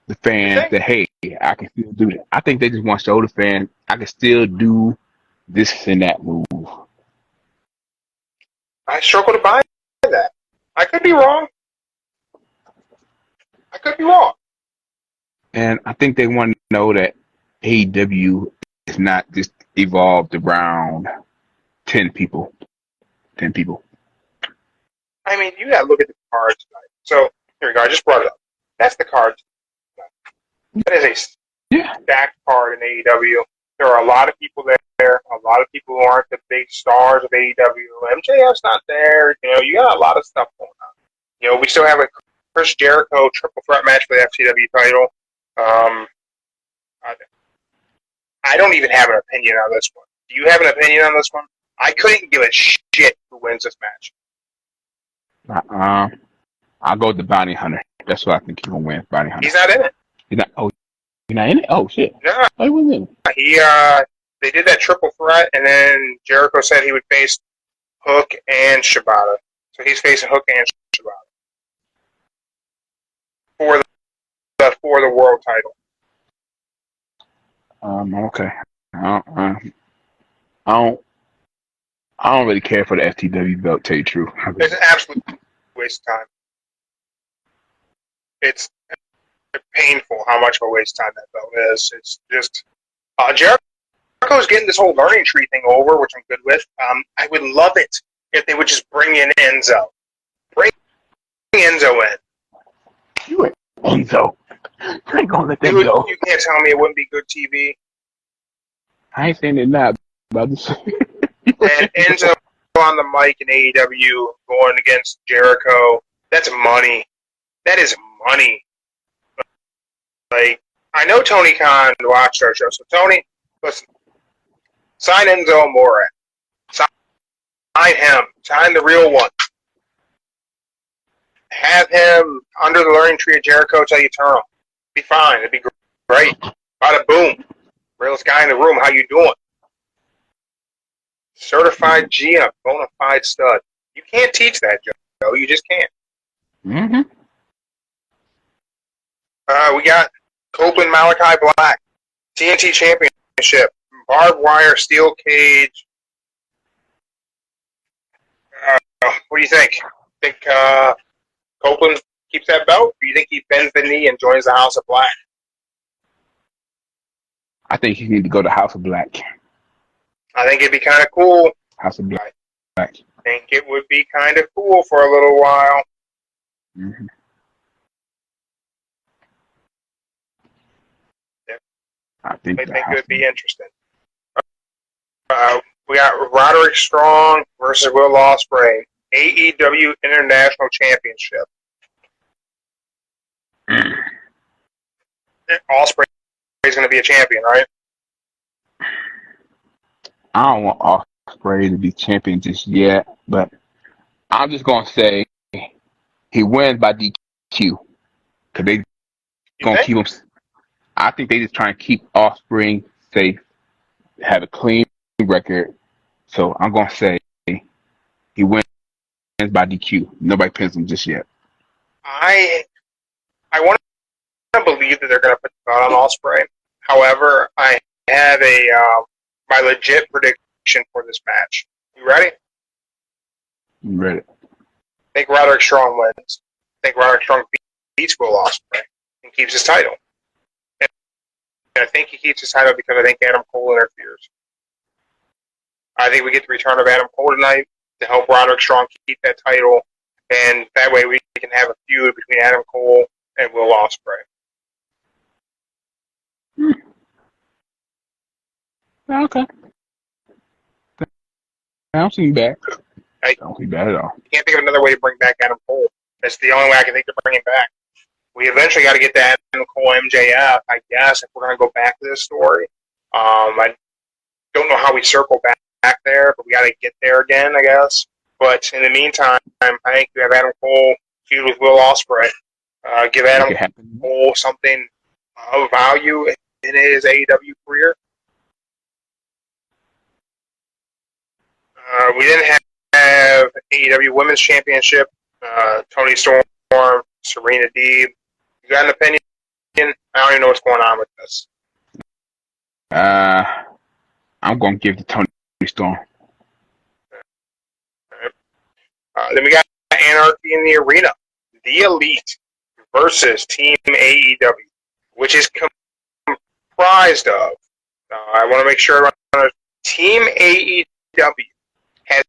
the fans that, hey, I can still do that. I think they just want to show the fans I can still do this and that move. I struggle to buy that. I could be wrong. And I think they want to know that AEW is not just evolved around 10 people. 10 people. I mean, you got to look at the cards tonight. So, here we go. I just brought it up. That's the card. That is a stacked card in AEW. There are a lot of people there. A lot of people who aren't the big stars of AEW. MJF's not there. You got a lot of stuff going on. We still have a Chris Jericho triple threat match for the FCW title. I don't even have an opinion on this one. Do you have an opinion on this one? I couldn't give a shit who wins this match. I'll go with the Bounty Hunter. That's what I think he's going to win, Bounty Hunter. He's not in it. He's not in it? Oh, shit. No. Oh, he wasn't in it. They did that triple threat, and then Jericho said he would face Hook and Shibata. So he's facing Hook and Shibata for the world title. Okay. I don't really care for the FTW belt, to tell you the truth. It's an absolute waste of time. It's painful how much of a waste of time that belt is. It's just Jericho's getting this whole learning tree thing over, which I'm good with. I would love it if they would just bring in Enzo. Bring Enzo in. You ain't Enzo. You ain't gonna let that go. You can't tell me it wouldn't be good TV. I ain't saying it now, but I'm just And Enzo on the mic in AEW going against Jericho. That's money. That is money. Like, I know Tony Khan watched our show, so Tony, listen, sign Enzo Amore. Sign him. Sign the real one. Have him under the learning tree of Jericho till you turn him. Be fine. It'd be great. Bada boom. Realest guy in the room. How you doing? Certified GM. Bona fide stud. You can't teach that, Joe. You just can't. Mm-hmm. We got Copeland Malachi Black. TNT Championship. Barbed wire steel cage. What do you think? Think Copeland keeps that belt? Or do you think he bends the knee and joins the House of Black? I think he need to go to House of Black. I think it'd be kind of cool. House of Black. I think it would be kind of cool for a little while. Mm-hmm. Yeah. I think it would be interesting. We got Roderick Strong versus Will Ospreay. AEW International Championship. Ospreay is going to be a champion, right? I don't want Ospreay to be champion just yet, but I'm just going to say he wins by DQ because they going to keep him. I think they just try and keep Ospreay safe, have a clean record. So I'm going to say he wins by DQ. Nobody pins him just yet. I want to believe that they're going to put the belt on Ospreay. However, I have my legit prediction for this match. You ready? I'm ready. I think Roderick Strong wins. I think Roderick Strong beats Will Ospreay and keeps his title. And I think he keeps his title because I think Adam Cole interferes. I think we get the return of Adam Cole tonight to help Roderick Strong keep that title, and that way we can have a feud between Adam Cole and Will Ospreay. Okay. I don't seem bad. I don't see bad at all. You can't think of another way to bring back Adam Cole. That's the only way I can think to bring him back. We eventually got to get that Adam Cole MJF, I guess, if we're going to go back to this story. I don't know how we circle back there, but we got to get there again, I guess. But in the meantime, I think we have Adam Cole feud with Will Ospreay. Give Adam Cole something of value in his AEW career. We didn't have AEW Women's Championship. Toni Storm, Serena Deeb. You got an opinion? I don't even know what's going on with this. I'm going to give the Toni Storm. Then we got Anarchy in the Arena. The Elite versus Team AEW, which is comprised of, I want to make sure, Team AEW has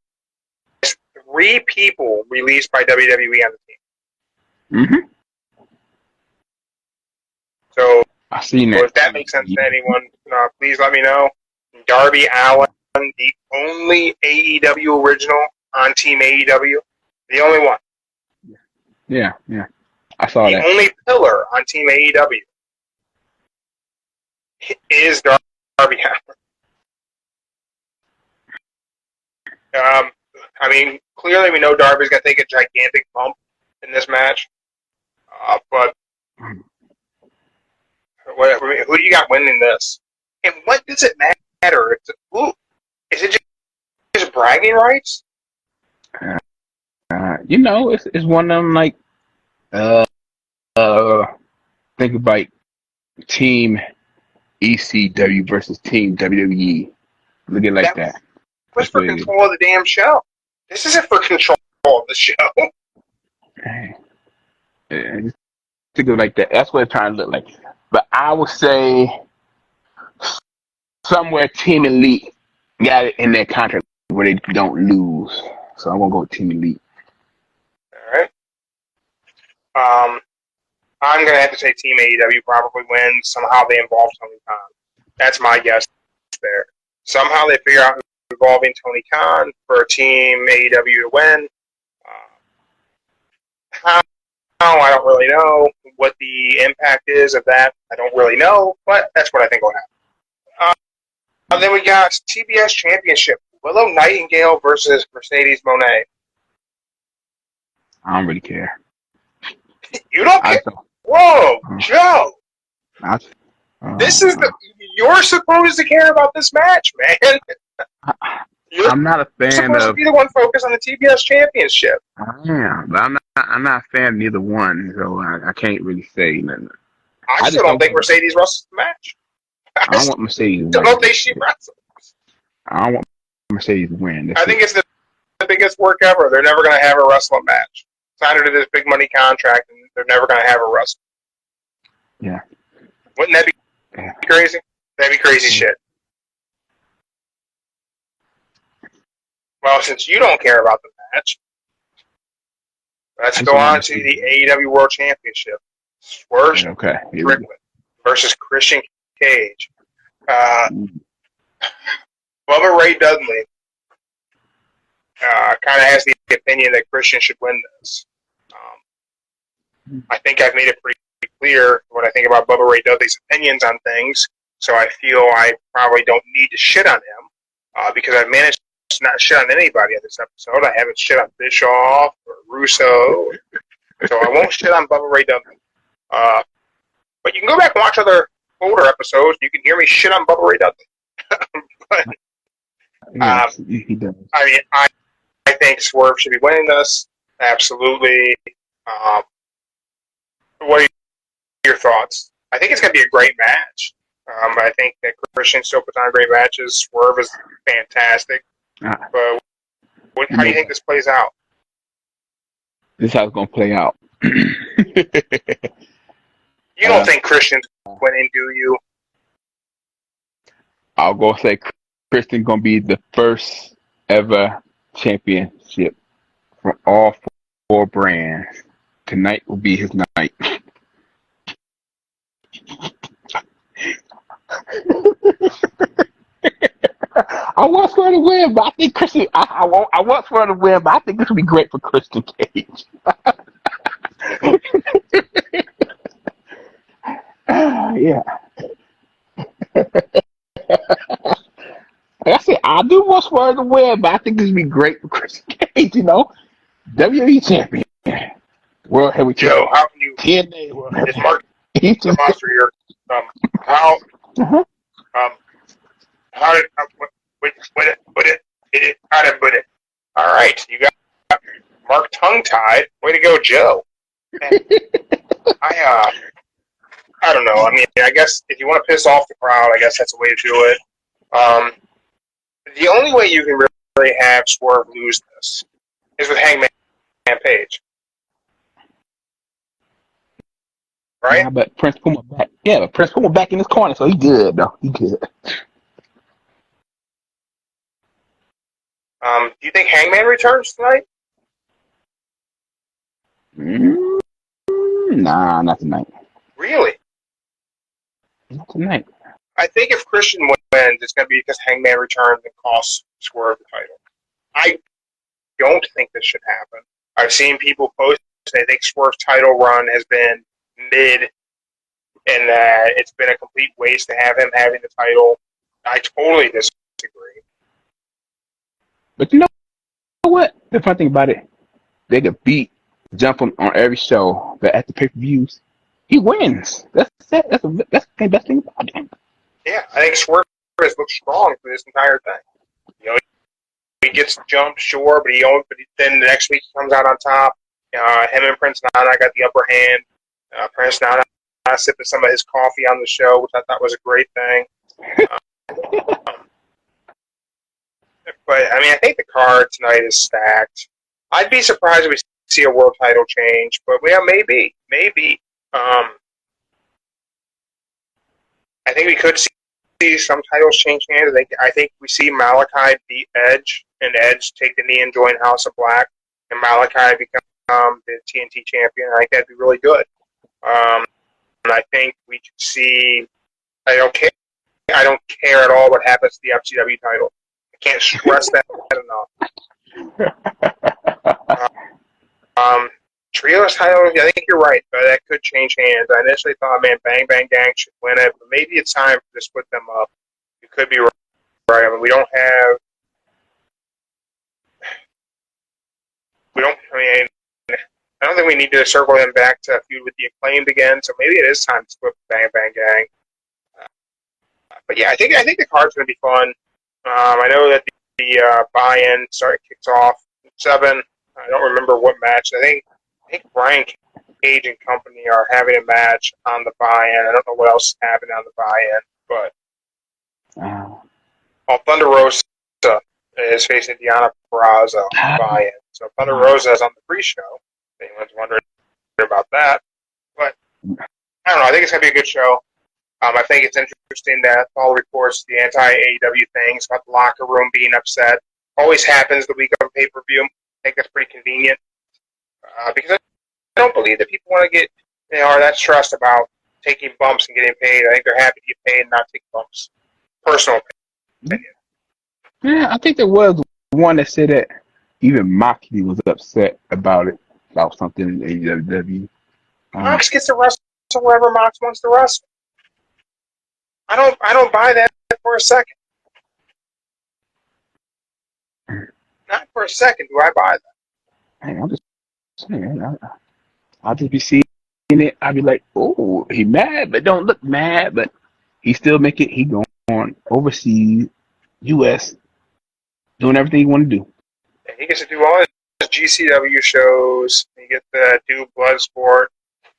3 people released by WWE on the team. Mm-hmm. So, I've seen that. So if that makes sense to anyone, please let me know. Darby Allin, the only AEW original on Team AEW. The only one. Yeah. I saw that. The only pillar on Team AEW is Darby Allin. I mean, clearly we know Darby's going to take a gigantic bump in this match. But who do you got winning this? And what does it matter? Is it just bragging rights? It's one of them, like, think about Team ECW versus Team WWE. Look at it like that. What's for control of the damn show? This isn't for control of the show. to go like that. That's what it's trying to look like. But I would say somewhere Team Elite got it in their contract where they don't lose. So I'm gonna go with Team Elite. All right. I'm gonna have to say Team AEW probably wins. Somehow they involve Tony Khan. That's my guess there. Somehow they figure out involving Tony Khan for Team AEW to win. How I don't really know. What the impact is of that, I don't really know. But that's what I think will happen. And then we got TBS Championship: Willow Nightingale versus Mercedes Moné. I don't really care. You don't care? Whoa, Joe! This is you're supposed to care about this match, man. I'm not a fan supposed to be the one focused on the TBS Championship. I am, but I'm not a fan of neither one, so I can't really say nothing. I still don't think Mercedes wrestles the match. I don't want Mercedes to win. I don't think she wrestles. I don't want Mercedes to win. I think it's the biggest work ever. They're never going to have a wrestling match. Signed her to this big money contract, and they're never going to have a wrestle. Yeah. Wouldn't that be crazy? That'd be crazy shit. Well, since you don't care about the match, let's go on to the AEW World Championship. Swerve Strickland versus Christian Cage. Bubba Ray Dudley kind of has the opinion that Christian should win this. I think I've made it pretty clear what I think about Bubba Ray Dudley's opinions on things, so I feel I probably don't need to shit on him because I've managed to not shit on anybody on this episode. I haven't shit on Bischoff or Russo, so I won't shit on Bubba Ray Dudley. But you can go back and watch other older episodes. You can hear me shit on Bubba Ray Dudley. But, yes, he does. I mean, I think Swerve should be winning this. Absolutely. What are your thoughts? I think it's going to be a great match. I think that Christian still puts on great matches. Swerve is fantastic. But how do you think this plays out? This is how it's going to play out. You don't think Christian's winning, do you? I'll go say Christian's going to be the first ever championship for all four brands. Tonight will be his night. I want Swerve to win, but I think Christian. I want Swerve to win, but I think this would be great for Christian Cage. Yeah. Like I said, I do want Swerve to win, but I think this would be great for Christian Cage. You know, WWE champion, World Heavyweight Joe, how can you? TNA World Is Mark the monster here? How? How did? How did put it? All right, you got Mark tongue-tied. Way to go, Joe. I don't know. I mean, I guess if you want to piss off the crowd, I guess that's a way to do it. The only way you can really have Swerve lose this is with Hangman Page. Right? Yeah, but Prince Puma back. Yeah, but Prince Puma back in his corner, so he good, though. He good. Do you think Hangman returns tonight? Nah, not tonight. Really? Not tonight. I think if Christian wins, it's going to be because Hangman returns and costs Swerve the title. I don't think this should happen. I've seen people post they think Swerve's title run has been mid and that it's been a complete waste to have him having the title. I totally disagree. But you know what? The fun thing about it, they could beat jump on every show, but at the pay-per-views, he wins. That's it. That's the best thing about him. Yeah, I think Swerve has looked strong for this entire thing. You know, he gets jumped, sure, but then the next week he comes out on top. Him and Prince Nana got the upper hand. Prince Nana sipping some of his coffee on the show, which I thought was a great thing. But, I mean, I think the card tonight is stacked. I'd be surprised if we see a world title change, but, yeah, maybe. I think we could see some titles change hands. I think we see Malachi beat Edge, and Edge take the knee and join House of Black, and Malachi become the TNT champion. I think that'd be really good. And I think we could see. I don't care. I don't care at all what happens to the FCW title. I can't stress that enough. Trios title, I think you're right, but that could change hands. I initially thought, man, Bang Bang Gang should win it, but maybe it's time to split them up. You could be right. I mean, I don't think we need to circle them back to a feud with the Acclaimed again, so maybe it is time to split Bang Bang Gang. But yeah, I think the card's going to be fun. I know that the buy-in kicks off at 7. I don't remember what match. I think Brian Cage and company are having a match on the buy-in. I don't know what else is happening on the buy-in, but Thunder Rosa is facing Deonna Purrazzo on the buy-in. So Thunder Rosa is on the pre-show. If anyone's wondering about that, but I don't know. I think it's going to be a good show. I think it's interesting that all reports, the anti-AEW things about the locker room being upset, always happens the week of pay-per-view. I think that's pretty convenient because I don't believe that people want to get, are that stressed about taking bumps and getting paid. I think they're happy to get paid and not take bumps. Personal opinion. Yeah, I think there was one that said that even Moxley was upset about something in AEW. Mox gets to wrestle wherever Mox wants to wrestle. I don't buy that for a second. Not for a second do I buy that. Hey, I'm just saying. I'll just be seeing it. I'll be like, oh, he mad, but don't look mad. But he still make it. He going overseas, U.S., doing everything he want to do. And he gets to do all his GCW shows. He gets to do Bloodsport.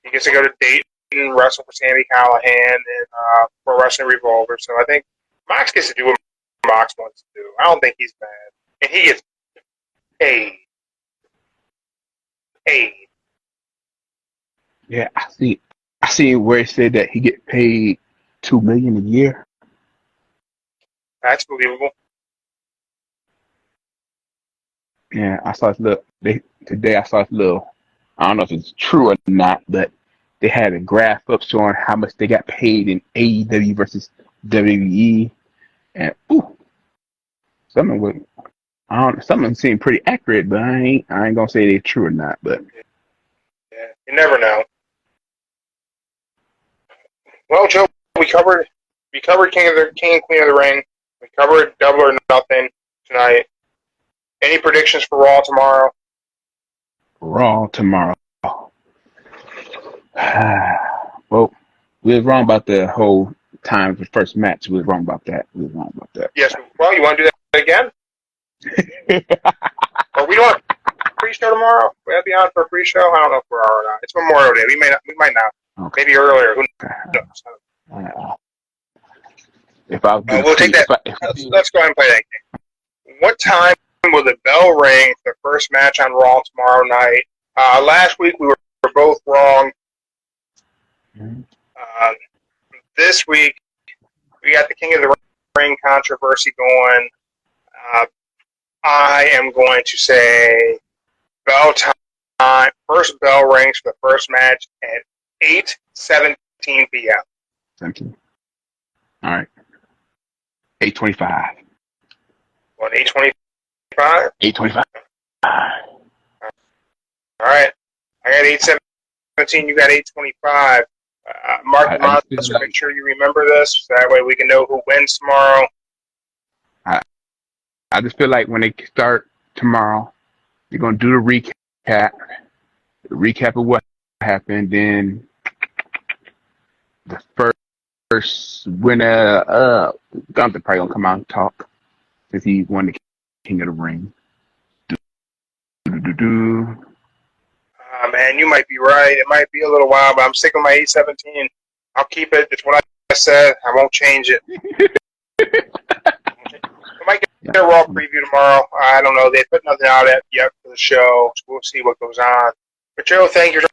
He gets to go to Dayton, wrestle for Sami Callihan and Pro Wrestling Revolver. So I think Mox gets to do what Mox wants to do. I don't think he's mad. And he gets paid. Yeah, I see where it said that he get paid $2 million a year. That's believable. Yeah, I saw today. I saw this little. I don't know if it's true or not, but they had a graph up showing how much they got paid in AEW versus WWE, and something seemed pretty accurate, but I ain't gonna say they're true or not. But yeah, you never know. Well, Joe, we covered King and Queen of the Ring. We covered Double or Nothing tonight. Any predictions for Raw tomorrow? Raw tomorrow. Well, we were wrong about the whole time for the first match. We were wrong about that. Yes. Well, you want to do that again? Or we don't have a pre-show tomorrow? We'll be on for a pre-show? I don't know if we are or not. It's Memorial Day. We might not. Okay. Maybe earlier. Who knows? If I was we'll take that. Let's go ahead and play that game. What time will the bell ring for the first match on Raw tomorrow night? Last week we were both wrong. This week we got the King of the Ring controversy going. I am going to say bell time. First bell rings for the first match at 8:17 p.m. 17. All right. 8:25. What, 8:25? 8:25. All right. I got 8:17. You got 8:25. Mark the months. Make sure you remember this. That way we can know who wins tomorrow. I just feel like when they start tomorrow, they're going to do the recap of what happened. Then the first winner, Gunther probably going to come out and talk since he won the King of the Ring. Man, you might be right. It might be a little while, but I'm sticking with my 8:17. I'll keep it. It's what I said. I won't change it. We might get a Raw preview tomorrow. I don't know. They put nothing out yet for the show. So we'll see what goes on. But Joe, thank you for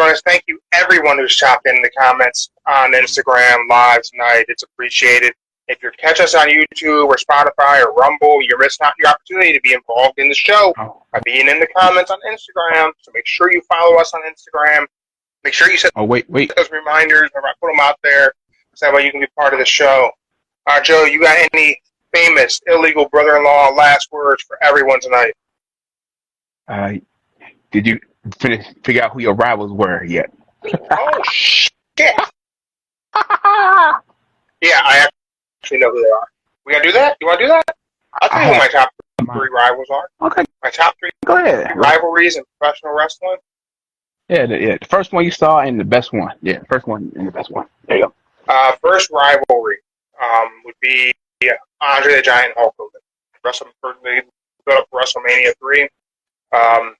us. Thank you, everyone who's chopped in the comments on Instagram Live tonight. It's appreciated. If you catch us on YouTube or Spotify or Rumble, you're missing out your opportunity to be involved in the show by being in the comments on Instagram. So make sure you follow us on Instagram. Make sure you set those reminders. Or put them out there so that way you can be part of the show. Joe, you got any famous illegal brother-in-law last words for everyone tonight? Did you figure out who your rivals were yet? Oh, shit. Yeah, I actually know who they are. We gotta do that? You want to do that? I'll tell you who my top 3 rivals are. Okay. My top 3 Go ahead. rivalries in professional wrestling. Yeah, the first one you saw and the best one. Yeah, the first one and the best one. There you go. First rivalry would be Andre the Giant Hulk Hogan. They built up WrestleMania 3. I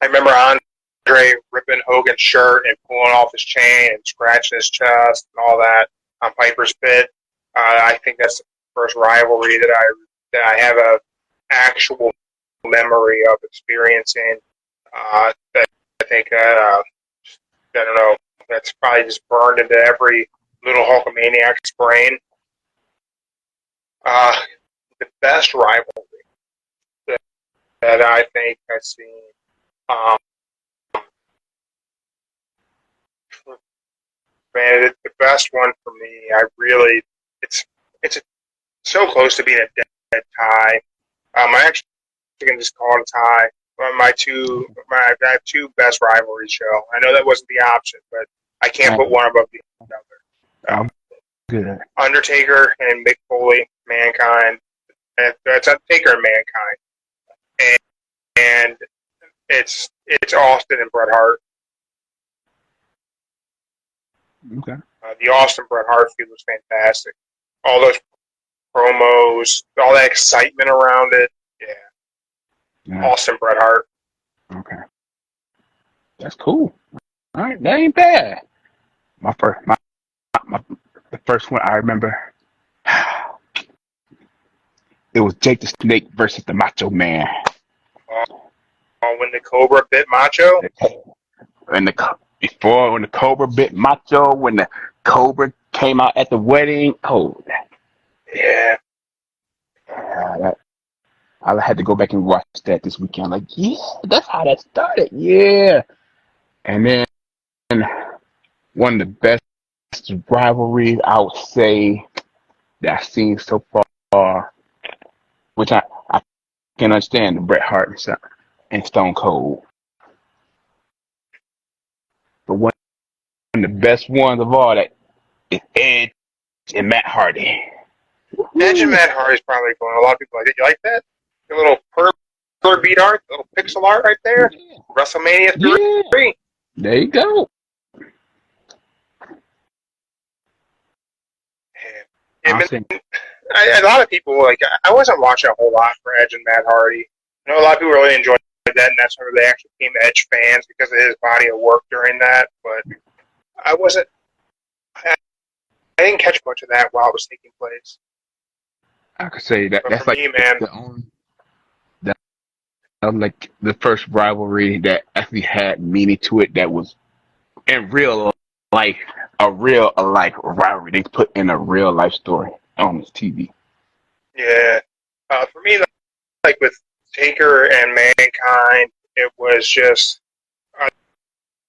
remember Andre ripping Hogan's shirt and pulling off his chain and scratching his chest and all that on Piper's Pit. I think that's the first rivalry that I have a actual memory of experiencing. That I think I don't know. That's probably just burned into every little Hulkamaniac's brain. The best rivalry that I think I've seen. Man, the best one for me. It's so close to being a dead tie. I actually can just call it a tie. I have 2 best rivalries show. I know that wasn't the option, but I can't put one above the other. Good. Undertaker and Mick Foley, Mankind. That's Undertaker and Mankind, and it's Austin and Bret Hart. Okay. The Austin Bret Hart feud was fantastic. All those promos, all that excitement around it. Yeah. Austin Bret Hart. Okay. That's cool. All right, that ain't bad. The first one I remember, it was Jake the Snake versus the Macho Man. When the Cobra bit Macho? When the Cobra bit Macho, when the Cobra came out at the wedding. Oh, yeah. I had to go back and watch that this weekend. Like, yeah, that's how that started. Yeah. And then one of the best rivalries I would say that I've seen so far, which I can understand, the Bret Hart and Stone Cold. But one of the best ones of all that is Edge and Matt Hardy. Edge and Matt Hardy's probably going. A lot of people like it. You like that? A little color beat art, a little pixel art right there. Yeah. WrestleMania 3. Yeah. There you go. A lot of people, I wasn't watching a whole lot for Edge and Matt Hardy. I know a lot of people really enjoyed that, and that's where they actually became Edge fans because of his body of work during that. But I didn't catch much of that while it was taking place. I could say that's like me, man, like the first rivalry that actually had meaning to it, that was in real life, a real life rivalry. They put in a real life story on this TV. Yeah. For me, like with Taker and Mankind, it was just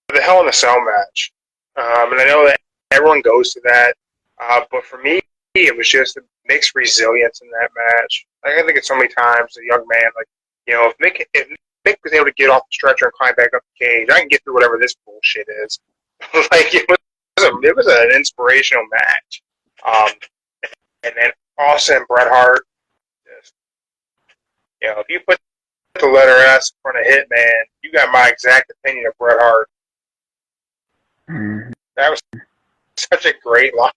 the Hell in a Cell match. And I know that everyone goes to that, but for me, it was just a mixed resilience in that match. I think it's so many times, a young man, if Mick was able to get off the stretcher and climb back up the cage, I can get through whatever this bullshit is. It was an inspirational match. And then Austin and Bret Hart, if you put the letter S in front of Hitman, you got my exact opinion of Bret Hart. Mm-hmm. That was such a great line.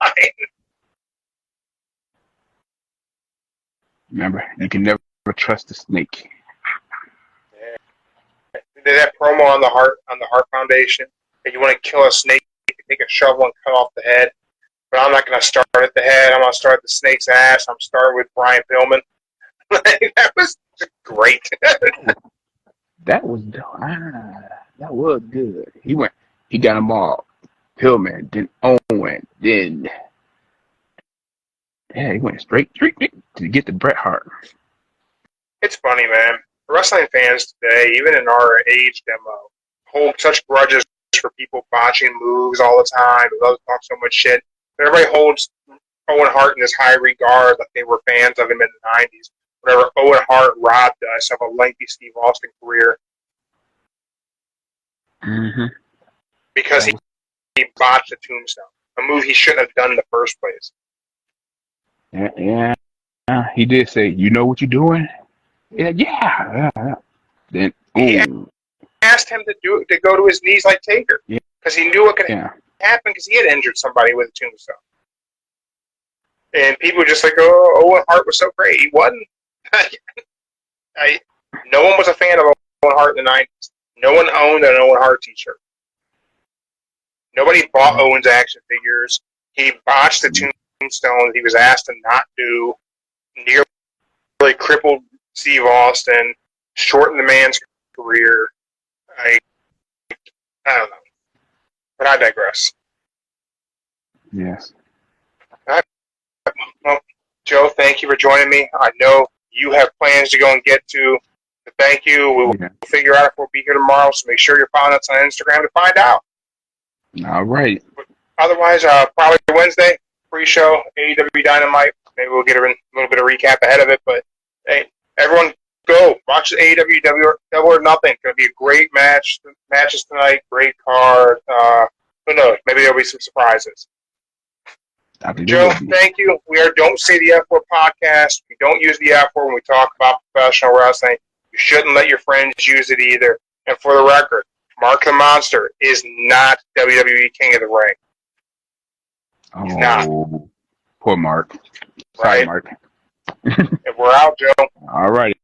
Remember, you can never trust the snake. Yeah. They did that promo on the Heart Foundation. If you want to kill a snake, you can take a shovel and cut off the head. But I'm not going to start at the head. I'm going to start at the snake's ass. I'm starting with Brian Pillman. That was great. That was good. He went He got them all. Pillman, then Owen, then he went straight to get the Bret Hart. It's funny, man. Wrestling fans today, even in our age demo, hold such grudges for people botching moves all the time. They love to talk so much shit. Everybody holds Owen Hart in this high regard, like they were fans of him in the 90s. Whenever Owen Hart robbed us of a lengthy Steve Austin career. Mm-hmm. Because he botched the tombstone, a move he shouldn't have done in the first place. Yeah. He did say, "You know what you're doing?" Yeah. Then he asked him to go to his knees like Taker, because he knew what could happen, because he had injured somebody with a tombstone. And people were just like, "Oh, Owen Hart was so great." He wasn't. No one was a fan of Owen Hart in the 90s. No one owned an Owen Hart t-shirt. Nobody bought Owen's action figures. He botched the tombstone he was asked to not do. Nearly crippled Steve Austin. Shortened the man's career. I don't know. But I digress. Yes. Well, Joe, thank you for joining me. I know you have plans to go and get to. Thank you. We will figure out if we'll be here tomorrow, so make sure you're following us on Instagram to find out. All right. Otherwise, probably Wednesday, pre-show, AEW Dynamite. Maybe we'll get a little bit of recap ahead of it. But, hey, everyone go. Watch the AEW Double or Nothing. It's going to be a great matches tonight. Great card. Who knows? Maybe there'll be some surprises. Joe, thank you. We are Don't Say the F Word podcast. We don't use the F word when we talk about professional wrestling. You shouldn't let your friends use it either. And for the record, Mark the Monster is not WWE King of the Ring. He's not. Poor Mark. Sorry, Mark. And we're out, Joe. All right.